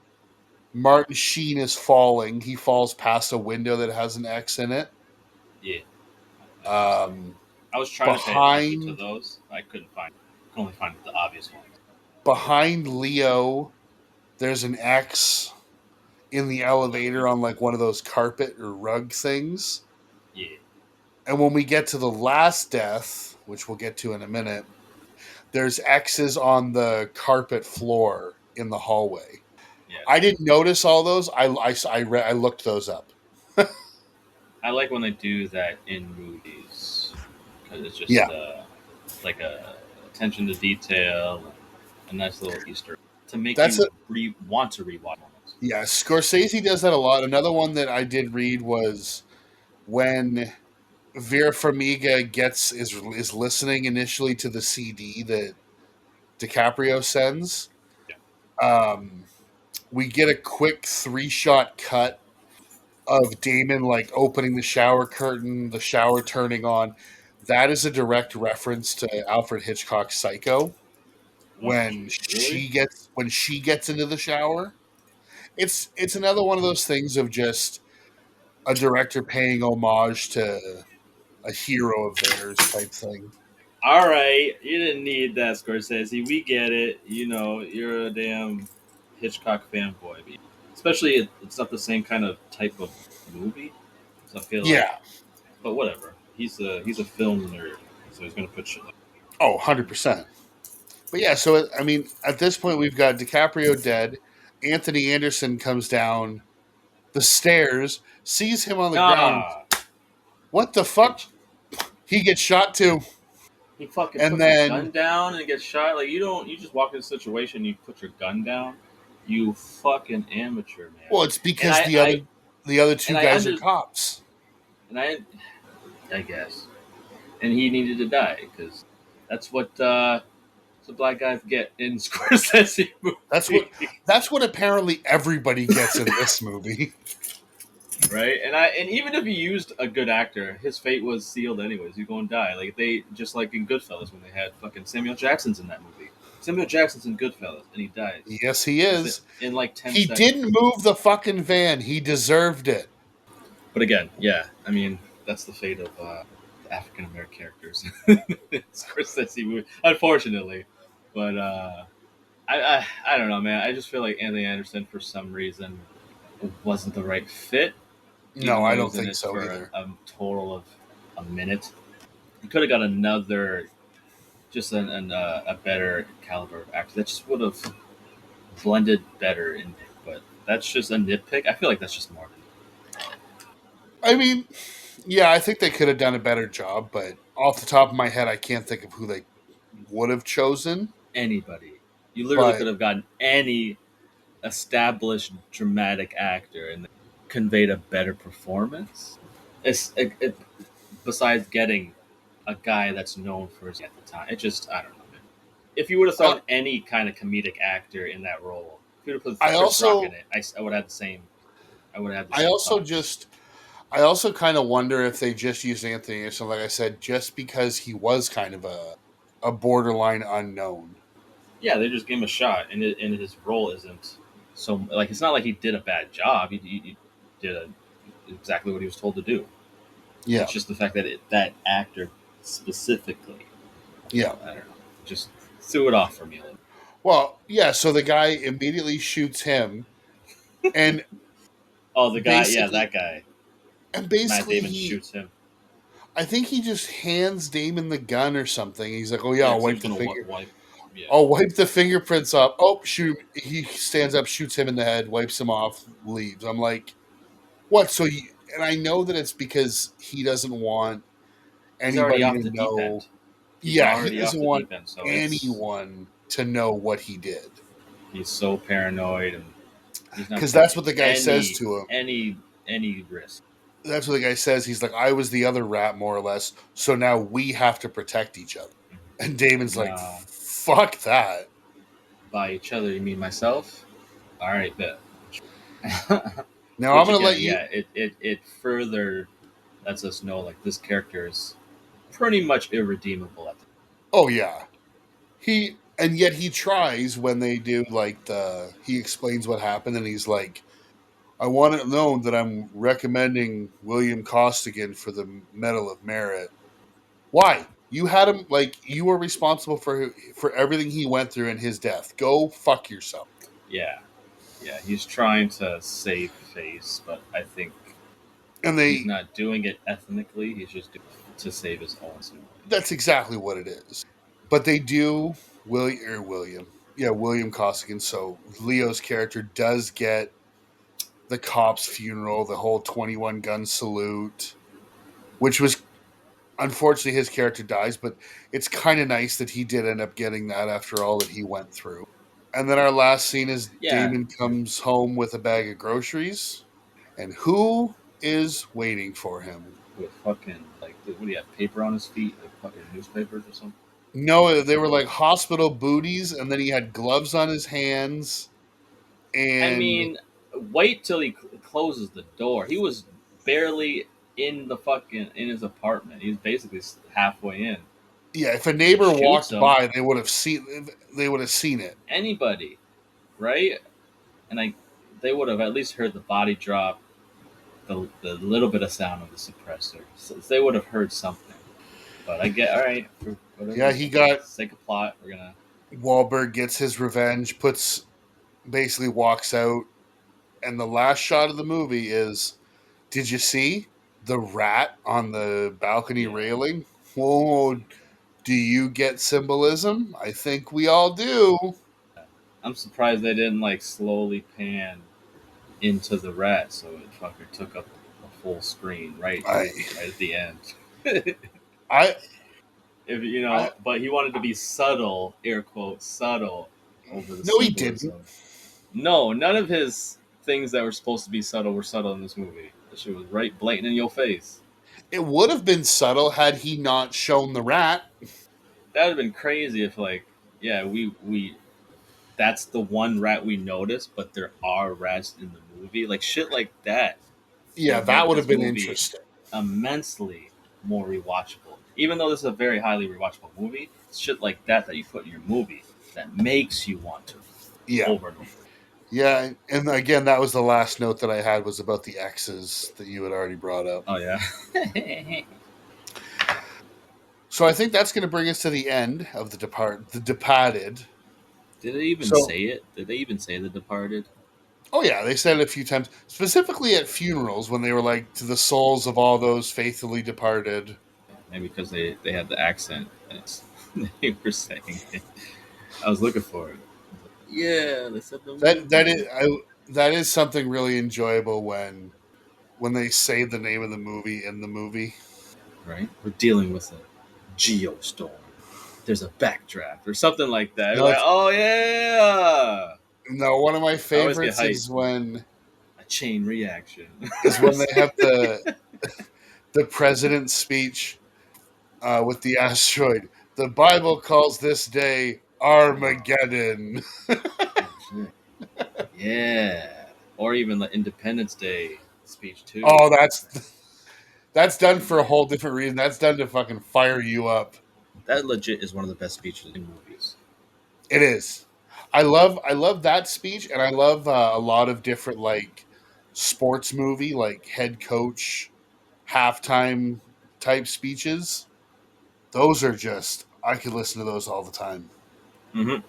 Martin Sheen is falling, he falls past a window that has an X in it. Yeah, I saw. Um, I was trying to pay attention to behind those. I couldn't find. Could only find the obvious ones. behind Leo, there's an X in the elevator on like one of those carpet or rug things. Yeah, And when we get to the last death, which we'll get to in a minute, there's X's on the carpet floor in the hallway. yeah. I didn't notice all those. I looked those up. I like when they do that in movies because it's Yeah, just like a attention to detail, a nice little Easter to make that's a you want to rewatch moments. yeah. Scorsese does that a lot. Another one that I did read was when Vera Farmiga is listening initially to the CD that DiCaprio sends. Yeah. Um, we get a quick 3-shot cut of Damon like opening the shower curtain, the shower turning on. That is a direct reference to Alfred Hitchcock's Psycho Oh, jeez, really? when she gets into the shower. It's another one of those things of just a director paying homage to a hero of theirs type thing. All right, you didn't need that, Scorsese. We get it. You know, you're a damn Hitchcock fanboy. Especially, it's not the same kind of type of movie. So I feel like, Yeah. but whatever. He's a film nerd, so he's gonna put shit like. Oh, 100%. But yeah, so I mean, at this point we've got DiCaprio dead. Anthony Anderson comes down the stairs, sees him on the ground. Ah, What the fuck? bitch. He gets shot too. He fucking And puts his gun then, down and gets shot. Like you don't. You just walk in a situation. You put your gun down. You fucking amateur, man. well, it's And because I, I the other and two I guys are under cops. and I guess. And he needed to die because that's what black guys get in Scorsese That's what movie, that's what apparently everybody gets in this movie. right? And even if he used a good actor, his fate was sealed anyways. He's going to die. Like they just like in Goodfellas when they had fucking Samuel Jackson's in that movie. Samuel Jackson's in Goodfellas and he dies Yes, he is. in like 10 seconds. He didn't move the fucking van. He deserved it. But again, yeah, I mean that's the fate of African American characters in Scorsese movie, unfortunately. But I don't know, man. I just feel like Anthony Anderson for some reason wasn't the right fit, No, even though I he don't was in think it so for either. a total of a minute. He could have got another, just a better caliber of actor that just would have blended better in. But that's just a nitpick. I feel like that's just Martin. I mean, yeah, I think they could have done a better job, but off the top of my head, I can't think of who they would have chosen. Anybody, you literally But could have gotten any established dramatic actor and conveyed a better performance. It, besides getting a guy that's known for his at the time. It just I don't know. Man. If you would have I, thrown any kind of comedic actor in that role, if you would have put I Chris Rock in also, it, I would have the same. I would have the I same also thoughts. just, I also kind of wonder if they just used Anthony Anderson, like I said, just because he was kind of a borderline unknown. Yeah, they just gave him a shot, and his role isn't so like it's not like he did a bad job. He did exactly what he was told to do. Yeah, It's just the fact that that actor specifically, yeah. I don't know, just threw it off for me. Well, yeah. So the guy immediately shoots him, and Oh, the guy, yeah, basically, that guy, and Matt basically, Damon he, shoots him. I think he just hands Damon the gun or something. He's like, "Oh yeah, Yeah, I'll because he wipe was the gonna finger. wipe. Yeah, I'll wipe the fingerprints off." Oh, shoot! He stands up, shoots him in the head, wipes him off, leaves. I'm like, "What?" So, and I know that it's because he doesn't want he's already anybody off to the deep know. end. He's Yeah, he already off doesn't the want deep end, so it's anyone to know what he did he's so paranoid and he's not because that's taking what the guy says any to him. any any risk. That's what the guy says. He's like, "I was the other rat, more or less. So now we have to protect each other." And Damon's like, No, "Fuck that." by each other, you mean myself? All right, bet. Now I'm Which gonna let again, you. yeah, it further lets us know like this character is pretty much irredeemable at the Oh yeah, and yet he tries when they do like he explains what happened and he's like, I want it known that I'm recommending William Costigan for the Medal of Merit. Why? You had him like you were responsible for everything he went through in his death. Go fuck yourself. Yeah, yeah. He's trying to save face, but I think And he's they not doing it ethnically. He's just doing it to save his own soul. that's exactly what it is. But they do William Costigan. So Leo's character does get the cop's funeral, the whole 21 gun salute, which was unfortunately his character dies, but it's kind of nice that he did end up getting that after all that he went through. And then our last scene is Yeah, Damon comes home with a bag of groceries, and who is waiting for him? with fucking like, what do you have? Paper on his feet, like fucking newspapers or something. No, they were like hospital booties, and then he had gloves on his hands, I and mean, wait till he closes the door. He was barely in the fucking in his apartment. He's basically halfway in. yeah, if a He neighbor shoots walked him. by, they would have seen it. Anybody, right? And they would have at least heard the body drop, the little bit of sound of the suppressor. So they would have heard something. But I get all right for Yeah, whatever he got sake of plot. We're gonna Wahlberg gets his revenge, puts basically walks out, and the last shot of the movie is, did you see the rat on the balcony yeah. railing? Whoa, do you get symbolism? I think we all do. I'm surprised they didn't like slowly pan into the rat so it fucking took up a full screen I, right at the end. I, If I, but he wanted to be subtle, air quotes, subtle over the no, he didn't. symbolism. No, none of his things that were supposed to be subtle were subtle in this movie. That shit was right blatant in your face. It would have been subtle had he not shown the rat. That would have been crazy if like, yeah, we that's the one rat we noticed, but there are rats in the movie. Like shit like that Yeah, would that make would have this been movie interesting. immensely more rewatchable. Even though this is a very highly rewatchable movie, it's shit like that you put in your movie that makes you want to Yeah, over and over. yeah, and again, that was the last note that I had was about the X's that you had already brought up. Oh yeah. So I think that's going to bring us to the end of the Departed. Did they even So, say it? Did they even say The Departed? oh yeah, they said it a few times, specifically at funerals when they were like to the souls of all those faithfully departed. Maybe because they had the accent and they were saying it. I was looking for it. Yeah, they said the That that is movie. that is something really enjoyable when they say the name of the movie in the movie. Right? We're dealing with a geostorm. There's a backdraft or something like that. No, Like, oh yeah. no, one of my I always get favorites hyped. A chain reaction. is when they have the president's speech with the asteroid. The Bible calls this day Armageddon. Oh, shit. Yeah. Or even the Independence Day speech too. Oh, that's done for a whole different reason. That's done to fucking fire you up. That legit is one of the best speeches in movies. It is. I love that speech, and I love a lot of different like sports movie like head coach halftime type speeches. Those are just I could listen to those all the time. Mm-hmm.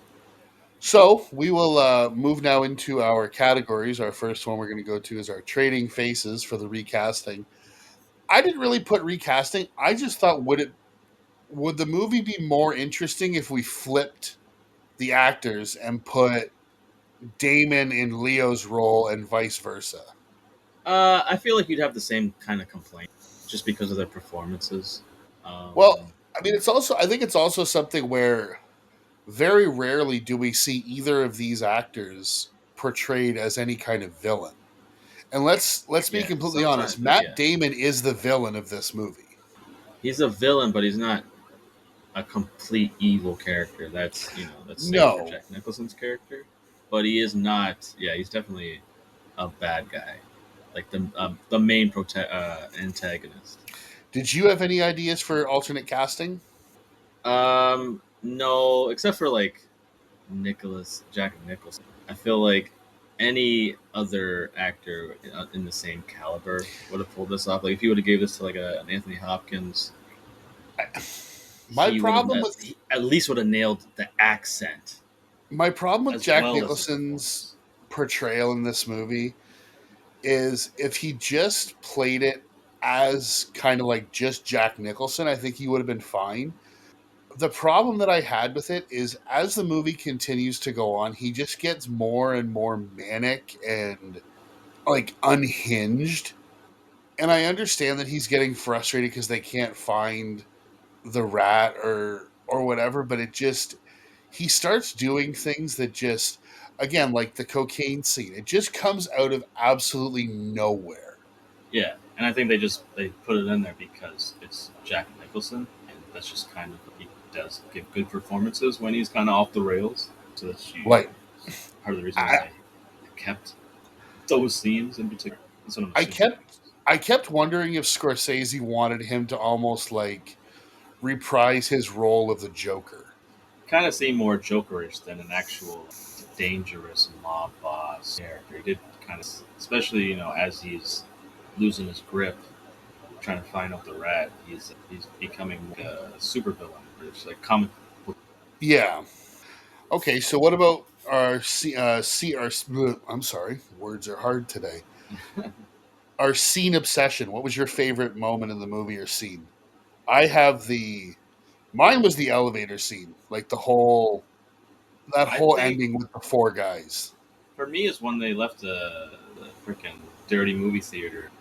So we will move now into our categories. Our first one we're going to go to is our trading faces for the recasting. I didn't really put recasting. I just thought would the movie be more interesting if we flipped the actors and put Damon in Leo's role and vice versa? I feel like you'd have the same kind of complaint just because of their performances. Well, Um, I mean, I think it's also something where very rarely do we see either of these actors portrayed as any kind of villain. And let's be yeah, completely honest. sometimes, but Matt yeah, Damon is the villain of this movie. he's a villain, but he's not a complete evil character. That's safe for No. Jack Nicholson's character, but he is not. Yeah, he's definitely a bad guy, like the main antagonist. Did you have any ideas for alternate casting? No, except for like Jack Nicholson. I feel like any other actor in the same caliber would have pulled this off. Like if you would have gave this to like an Anthony Hopkins, My he would have problem with at least would have nailed the accent my problem with as Jack well as the Nicholson's performance. portrayal in this movie is if he just played it as kind of like just Jack Nicholson, I think he would have been fine. The problem that I had with it is as the movie continues to go on, he just gets more and more manic and like unhinged. And I understand that he's getting frustrated because they can't find the rat or whatever, but it just he starts doing things that just again like the cocaine scene. It just comes out of absolutely nowhere. Yeah, and I think they put it in there because it's Jack Nicholson, and that's just kind of he does give good performances when he's kind of off the rails. So that's Like part of the reason I why I kept those scenes in particular. That's what I'm I assuming. kept wondering if Scorsese wanted him to almost like reprise his role of the Joker. Kind of seemed more Jokerish than an actual dangerous mob boss character. He did kind of, especially as he's losing his grip, trying to find out the rat. He's becoming a super villain. It's like comic book. Yeah. Okay, so what about our I'm sorry, words are hard today. Our scene obsession. What was your favorite moment in the movie or scene? I have the mine was the elevator scene, like that I whole think ending with the four guys. for me is when they left the freaking dirty movie theater.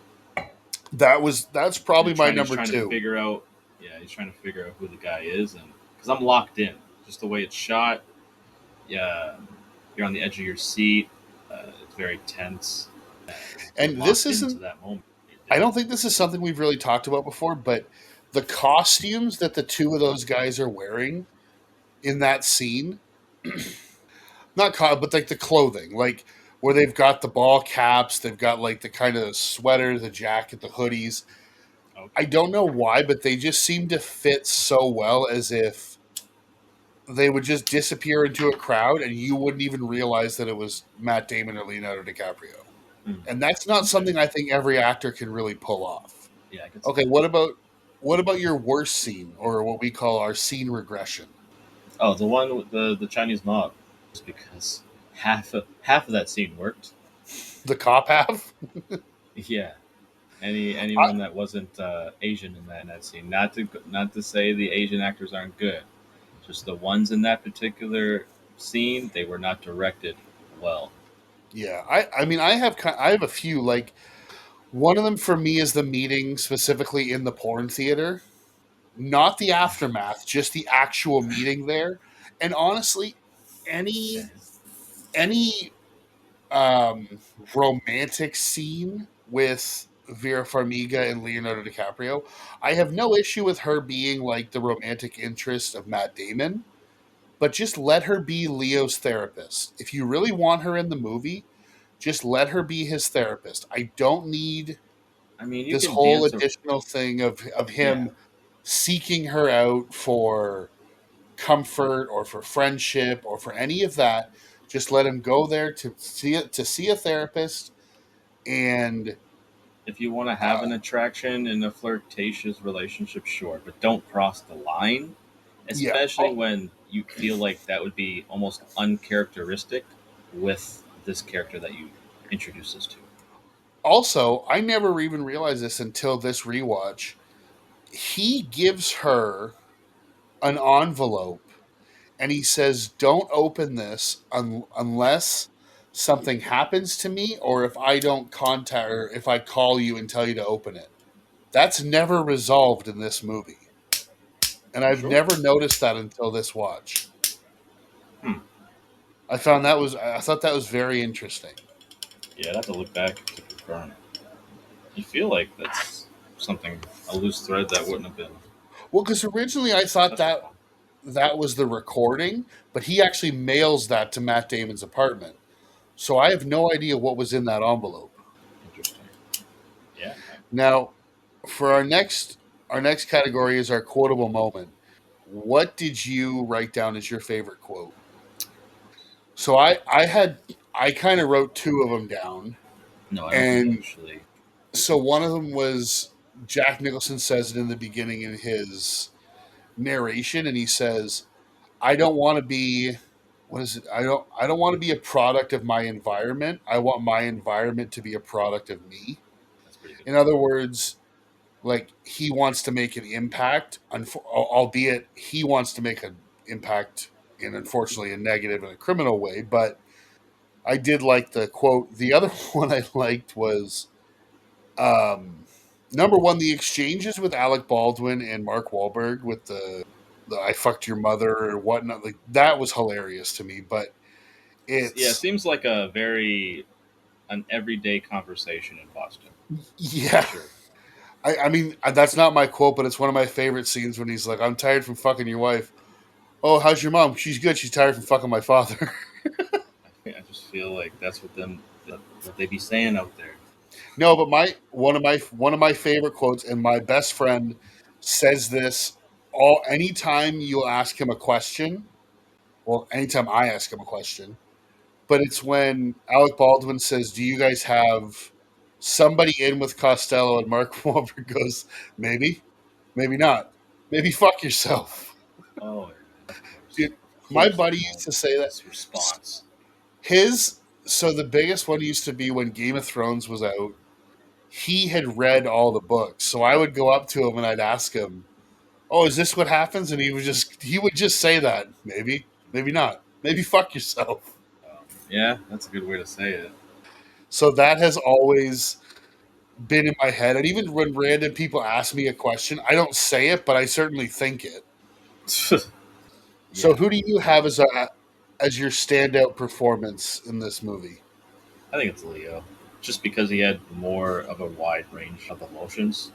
That's probably my He's number trying to two. figure out. Yeah, he's trying to figure out who the guy is, and because I'm locked in, just the way it's shot. Yeah, you're on the edge of your seat. It's very tense. You're And this locked into isn't that moment. I don't think this is something we've really talked about before, but the costumes that the two of those guys are wearing in that scene, but like the clothing, like where they've got the ball caps, they've got like the kind of sweater, the jacket, the hoodies. I Okay, don't know why, but they just seem to fit so well as if they would just disappear into a crowd and you wouldn't even realize that it was Matt Damon or Leonardo DiCaprio. hmm. And that's not Okay, something I think every actor can really pull off. yeah, I can see Okay, that. what about your worst scene or what we call our scene regression? Oh, the one with the Chinese mob, just because half of that scene worked. The cop half? Yeah, I, anyone that wasn't Asian in that scene. Not to say the Asian actors aren't good, just the ones in that particular scene they were not directed well. yeah, I mean I have a few like one of them for me is the meeting specifically in the porn theater, not the aftermath, just the actual meeting there. And honestly, Okay. any any um romantic scene with Vera Farmiga and Leonardo DiCaprio, I have no issue with her being like the romantic interest of Matt Damon, but just let her be Leo's therapist. If you really want her in the movie, just let her be his therapist. I don't need I mean, you this can whole dance. additional thing of Yeah, him seeking her out for comfort or for friendship or for any of that. Just let him go there to see a therapist and if you want to have uh, an attraction in a flirtatious relationship, sure, but don't cross the line, yeah. especially when you feel like that would be almost uncharacteristic with this character that you introduce us to. Also, I never even realized this until this rewatch. He gives her an envelope and he says, "Don't open this unless something happens to me, or if I don't contact, or if I call you and tell you to open it." That's never resolved in this movie, and You I've sure? never noticed that until this watch. Hmm. I thought that was very interesting. Yeah, I'd have to look back to confirm. You feel like that's something, a loose thread that wouldn't have been Well, because originally I thought touched that upon. that was the recording, but he actually mails that to Matt Damon's apartment, so I have no idea what was in that envelope. Interesting. Yeah. Now, for our next category is our quotable moment. What did you write down as your favorite quote? So I kind of wrote two of them down, No, I don't think I and actually. so one of them was Jack Nicholson says it in the beginning in narration, and he says, "I don't want to be what is it? I don't want to be a product of my environment. I want my environment to be a product of me." That's pretty good. In other words, like he wants to make an impact, albeit he wants to make an impact in unfortunately a negative and a criminal way. But I did like the quote. The other one I liked was um, number one, the exchanges with Alec Baldwin and Mark Wahlberg with the "I fucked your mother" or whatnot. Like that was hilarious to me. But Yeah, it it's seems like a very an everyday conversation in Boston for yeah. sure. I mean, that's not my quote, but it's one of my favorite scenes when he's like, "I'm tired from fucking your wife." "Oh, how's your mom?" "She's good. She's tired from fucking my father." I just feel like that's what they be saying out there. No, but my favorite quotes, and my best friend says this all anytime you'll ask him a question. Well, anytime I ask him a question, but it's when Alec Baldwin says, "Do you guys have somebody in with Costello?" And Mark Wahlberg goes, "Maybe, maybe not. Maybe fuck yourself." Oh, of course, Dude, of my course, buddy that used moment, to say that this response. his so the biggest one used to be when Game of Thrones was out. He had read all the books, so I would go up to him and I'd ask him, "Oh, is this what happens?" And he would just say that maybe, maybe not, maybe fuck yourself. Yeah, that's a good way to say it. So that has always been in my head, and even when random people ask me a question, I don't say it, but I certainly think it. So Yeah, who do you yeah. have as your standout performance in this movie? I think it's Leo, just because he had more of a wide range of emotions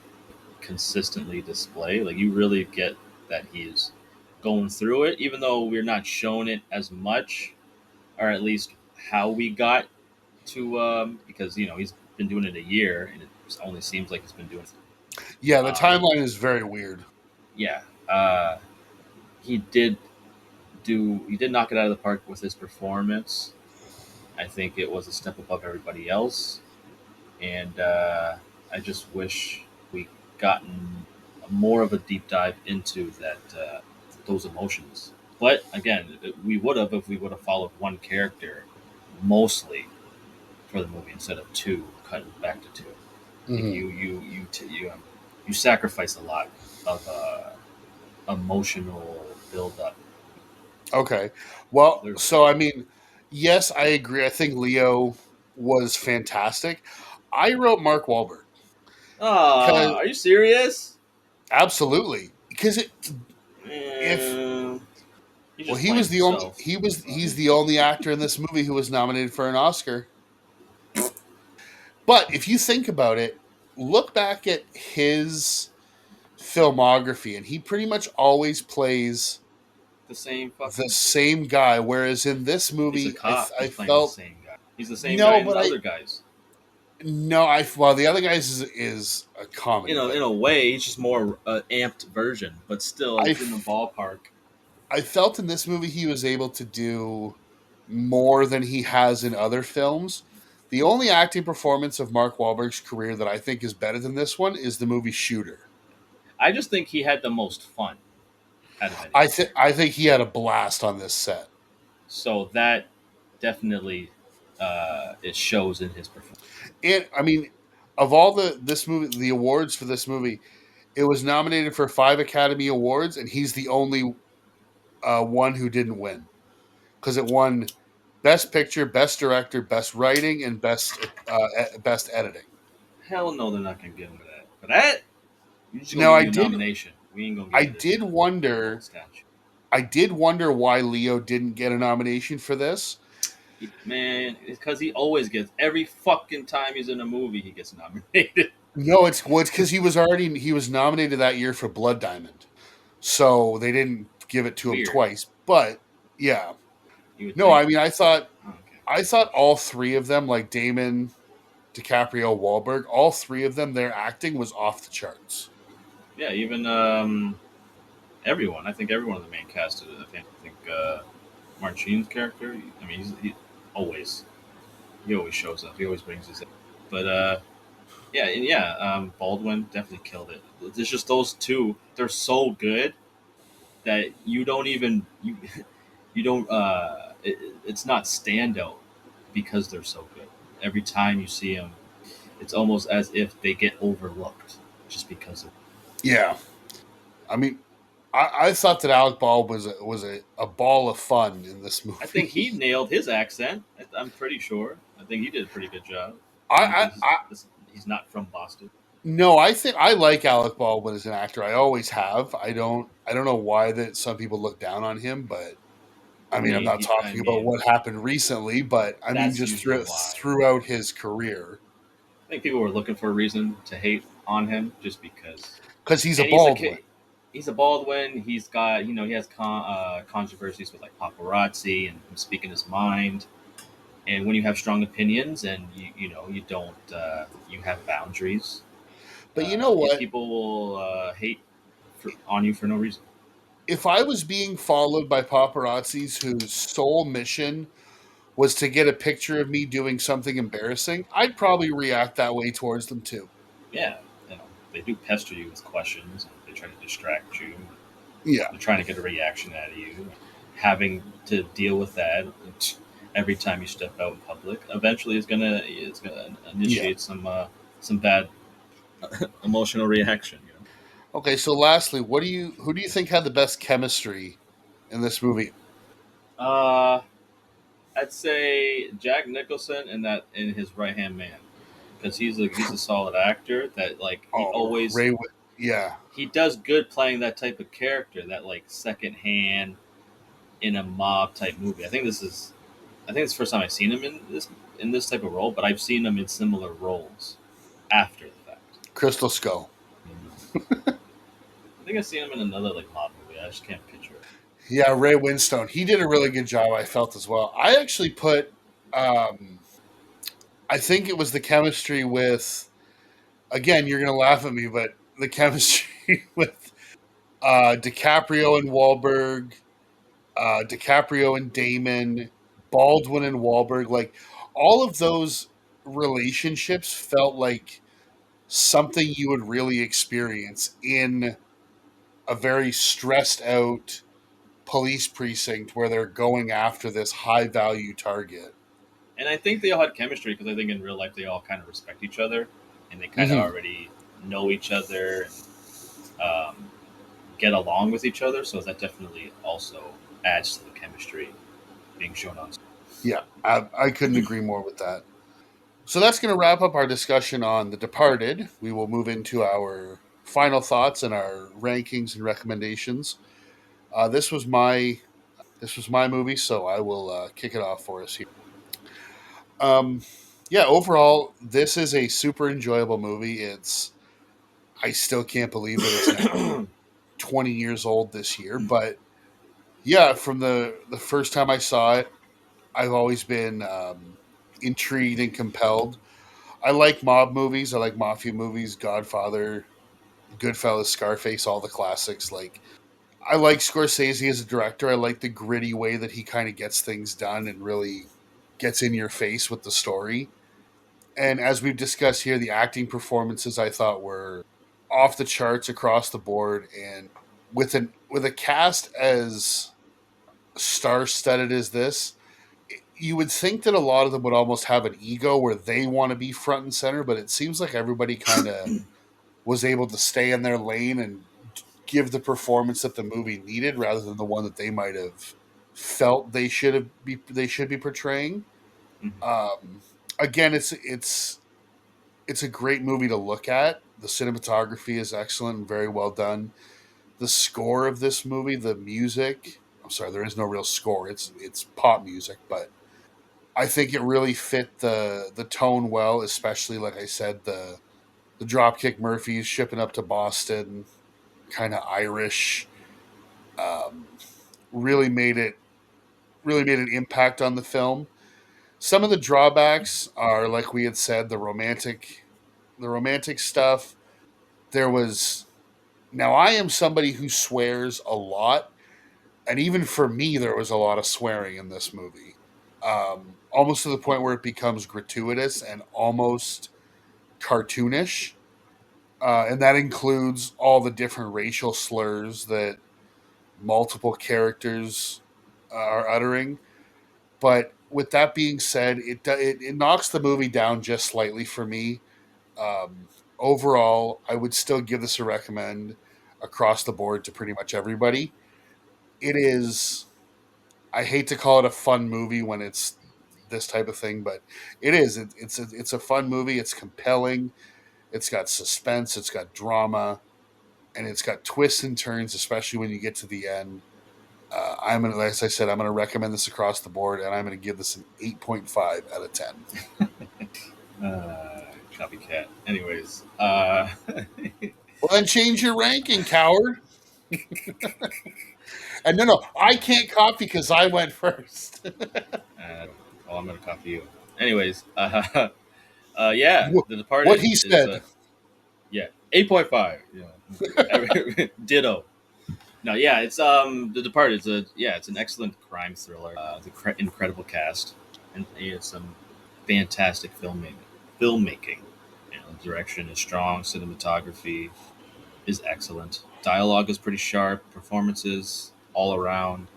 consistently display. Like you really get that he's going through it, even though we're not shown it as much, or at least how we got to. Because he's been doing it a year, and it only seems like he's been doing it. Yeah, the Um, timeline is very weird. yeah, uh, he did he did knock it out of the park with his performance. I think it was a step above everybody else, and I just wish we gotten more of a deep dive into those emotions. But again, we would have if we would have followed one character mostly for the movie instead of two, cutting back to two. Like Hmm. you sacrifice a lot of emotional build up. Okay. Well, Clearly, so I mean, yes, I agree. I think Leo was fantastic. I wrote Mark Wahlberg ah, because are you serious? absolutely because if Man, he's well, just playing himself. he's the only actor in this movie who was nominated for an Oscar. But if you think about it, look back at his filmography, and he pretty much always plays The same the fucking. same guy. Whereas in this He's a movie, cop. I He's playing the felt same guy. He's the same guy no, in but the I other guys. no, I well the other guys is a comedy, but In a way, it's just more amped version, but still, I it's in the ballpark. I felt in this movie he was able to do more than he has in other films. The only acting performance of Mark Wahlberg's career that I think is better than this one is the movie Shooter. I just think he had the most fun out of anyone. I think he had a blast on this set. So that definitely it shows in his performance. And I mean, of all the awards for this movie, it was nominated for 5 Academy Awards, and he's the only one who didn't win because it won Best Picture, Best Director, Best Writing, and Best Editing. Hell no, they're not gonna give him that. For that, you're just gonna Now give you a nomination. We ain't gonna give I you this did gold wonder, statue. I did wonder why Leo didn't get a nomination for this. Man, it's because he always gets every fucking time he's in a movie, he gets nominated. No, it's because he was nominated that year for Blood Diamond, so they didn't give it to him Weird. twice. But yeah, You would no, think. I mean, Oh, okay. I thought all three of them, like Damon, DiCaprio, Wahlberg, all three of them, their acting was off the charts. Yeah, even everyone. I think everyone in the main cast. I think Martin Sheen's character. I mean, always he always shows up. He always brings his. But yeah, Baldwin definitely killed it. It's just those two. They're so good that you don't even you don't it's not standout because they're so good. Every time you see them, it's almost as if they get overlooked just because of. Yeah, I mean, I thought that Alec Baldwin was a ball of fun in this I think he movie. nailed his accent. I'm pretty sure. I think he did a pretty good job. I, He, I, I he's not from Boston. no, I think I like Alec Baldwin as an actor. I always have. I don't know why that some people look down on him, but I I mean, I'm mean, not talking about what happened recently, but I mean, that's just usually why. throughout his career, I think people were looking for a reason to hate on him just because. because he's a And he's a Baldwin. kid. He's a Baldwin. He's got he has controversies with like paparazzi and him speaking his mind. And when you have strong opinions and you don't you have boundaries, But you know what? people will hate on you for no reason. If I was being followed by paparazzis whose sole mission was to get a picture of me doing something embarrassing, I'd probably react that way towards them too. Yeah, you know, they do pester you with questions. They try to distract you. Yeah, They're trying to get a reaction out of you. Having to deal with that every time you step out in public, eventually it's gonna yeah. initiate some bad emotional reaction. Okay, so lastly, who do you think had the best chemistry in this movie? Uh, I'd say Jack Nicholson and that in his right hand man because he's a solid actor that like Oh, yeah. he does good playing that type of character that like second hand in a mob type movie. I think it's the first time I've seen him in this type of role, but I've seen him in similar roles after the fact. Crystal Skull. I think I've seen him in another like mob movie. I just can't picture it. Yeah, Ray Winstone. He did a really good job, I felt as well. I actually put um I think it was the chemistry with, again, you're gonna laugh at me, but the chemistry with DiCaprio and Wahlberg, DiCaprio and Damon, Baldwin and Wahlberg, like all of those relationships felt like something you would really experience in a very stressed out police precinct where they're going after this high value target. And I think they all had chemistry because I think in real life they all kind of respect each other and they kind of Hmm. already know each other and get along with each other. So that definitely also adds to the chemistry being shown on. Yeah, I couldn't agree more with that. So that's going to wrap up our discussion on The Departed. We will move into our final thoughts and our rankings and recommendations. This was my movie, so I will kick it off for us here. Um, yeah, overall, this is a super enjoyable movie. I still can't believe that it's now 20 years old this year, but yeah, from the first time I saw it, I've always been intrigued and compelled. I like mob movies. I like mafia movies, Godfather, Goodfellas, Scarface, all the classics. Like, I like Scorsese as a director. I like the gritty way that he kind of gets things done and really gets in your face with the story. And as we've discussed here, the acting performances I thought were off the charts across the board. And with a cast as star studded as this, you would think that a lot of them would almost have an ego where they want to be front and center, but it seems like everybody kind of was able to stay in their lane and give the performance that the movie needed rather than the one that they might have felt they should be portraying. Mhm. Um, again, it's a great movie to look at. The cinematography is excellent and very well done. The score of this movie, the music, I'm sorry, there is no real score. It's pop music, but I think it really fit the tone well, especially like I said, the Dropkick Murphys shipping up to Boston, kind of Irish, um, really made it really made an impact on the film. Some of the drawbacks are, like we had said, the romantic stuff. There was Now I am somebody who swears a lot, and even for me, there was a lot of swearing in this movie, almost to the point where it becomes gratuitous and almost cartoonish, and that includes all the different racial slurs that multiple characters are uttering. But with that being said, it knocks the movie down just slightly for me. Overall, I would still give this a recommend across the board to pretty much everybody. It is. I hate to call it a fun movie when it's this type of thing, but it is. It's a fun movie. It's compelling. It's got suspense. It's got drama, and it's got twists and turns, especially when you get to the end. I'm gonna, as I said, I'm gonna recommend this across the board, and I'm gonna give this an 8.5 out of 10. Copycat. Anyways, Well, then change your ranking, coward. And no, I can't copy because I went first. well, I'm gonna copy you. Anyways, yeah, The What Departed he is said. yeah 8.5. Ditto. No, yeah, it's The Departed. It's an excellent crime thriller. Incredible cast, and it's some fantastic filmmaking. The direction is strong. Cinematography is excellent. Dialogue is pretty sharp. Performances all around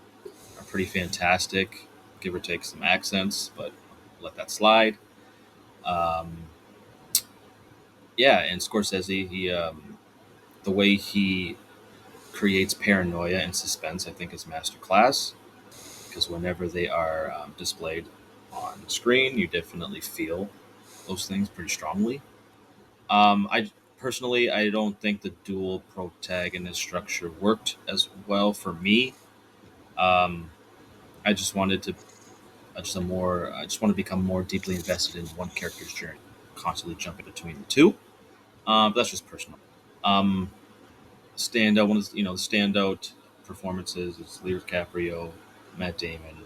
are pretty fantastic. Give or take some accents, but let that slide. Um, yeah, and Scorsese, the way he creates paranoia and suspense, I think, is masterclass. Because whenever they are displayed on screen, you definitely feel those things pretty strongly. I personally, I don't think the dual protagonist structure worked as well for me. Um, I just wanted to, I just want to become more deeply invested in one character's journey, constantly jumping between the two. But that's just personal. Um, Standout, one of the, the standout performances is Leo DiCaprio, Matt Damon,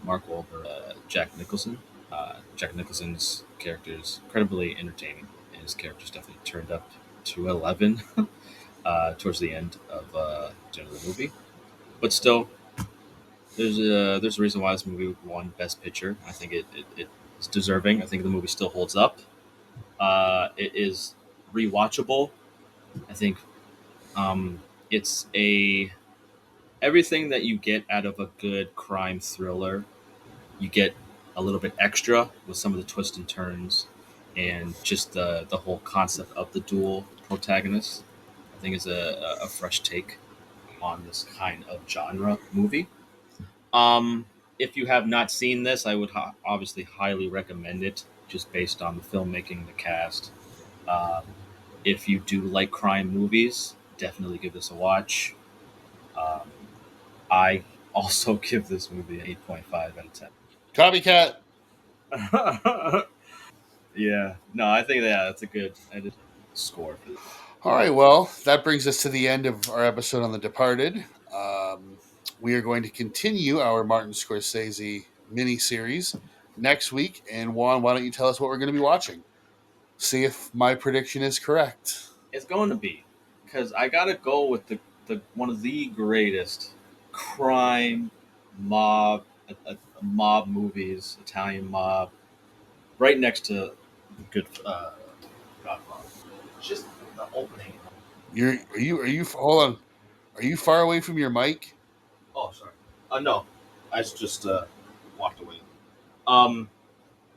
Mark Wahlberg, Jack Nicholson. Jack Nicholson's character is incredibly entertaining, and his character's definitely turned up to 11 towards the end of the movie. But still, there's a reason why this movie won Best Picture. I think it's deserving. I think the movie still holds up. It is rewatchable. I think it's a everything that you get out of a good crime thriller. You get a little bit extra with some of the twists and turns, and just the whole concept of the dual protagonists. I think is a fresh take on this kind of genre movie. Um, if you have not seen this, I would obviously highly recommend it, just based on the filmmaking, the cast. Um, if you do like crime movies, definitely give this a watch. Um, I also give this movie an 8.5 out of Copycat. 10. Yeah, no, I think that's a good score for this. All right, well, that brings us to the end of our episode on The Departed. Um, we are going to continue our Martin Scorsese mini series next week. And Juan, why don't you tell us what we're going to be watching? See if my prediction is correct. It's going to be because I gotta go with the one of the greatest crime mob mob movies, Italian mob, right next to good Godfather. Just the opening. Are you hold on? Are you far away from your mic? Oh, sorry. No, I just walked away. Um,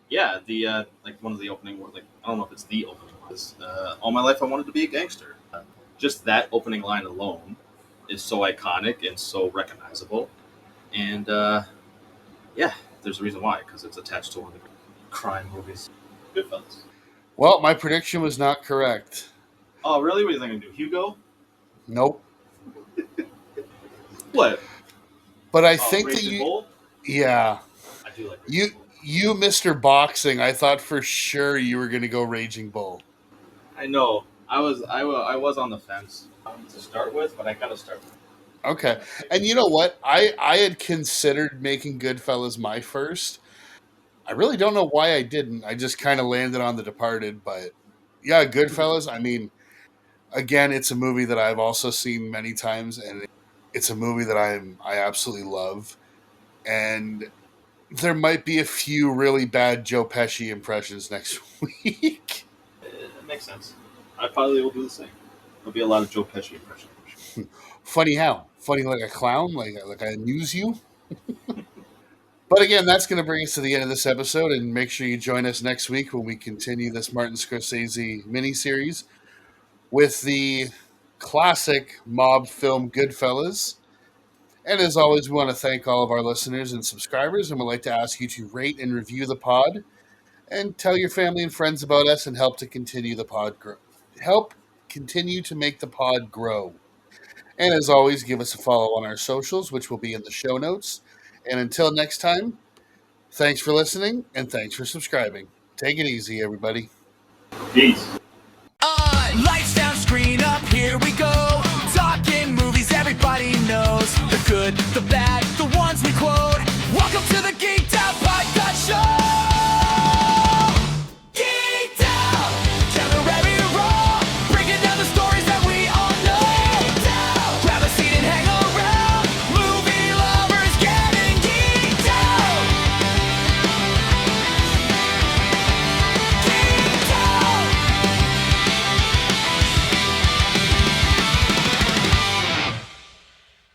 yeah, the like one of the opening, like I don't know if it's the opening was all my life I wanted to be a gangster. Just that opening line alone is so iconic and so recognizable, and yeah, there's a reason why because it's attached to one of the crime movies. Goodfellas. Well, my prediction was not correct. Oh, really? What do you think I'm gonna do? Hugo? Nope. What? But I think that Raging Bull? yeah, I do like you, Raging Bull. you, Mr. Boxing. I thought for sure you were going to go Raging Bull. I know. I was on the fence to start with, but I gotta start with. Okay. And you know what? I had considered making Goodfellas my first. I really don't know why I didn't. I just kind of landed on The Departed, but yeah, Goodfellas. I mean, again, it's a movie that I've also seen many times, and it's a movie that I absolutely love. And there might be a few really bad Joe Pesci impressions next week. It makes sense. I probably will do the same. There'll be a lot of Joe Pesci impressions. Funny how? funny like a clown, like I amuse you. But again, that's going to bring us to the end of this episode, and make sure you join us next week when we continue this Martin Scorsese miniseries with the classic mob film Goodfellas. And as always, we want to thank all of our listeners and subscribers, and we'd like to ask you to rate and review the pod, and tell your family and friends about us, and help to continue the pod grow. Help continue to make the pod grow. And as always, give us a follow on our socials, which will be in the show notes. And until next time, thanks for listening, and thanks for subscribing. Take it easy, everybody. Peace. Lights down, screen up, here we go. Talking movies everybody knows. The good, the bad, the ones we quote.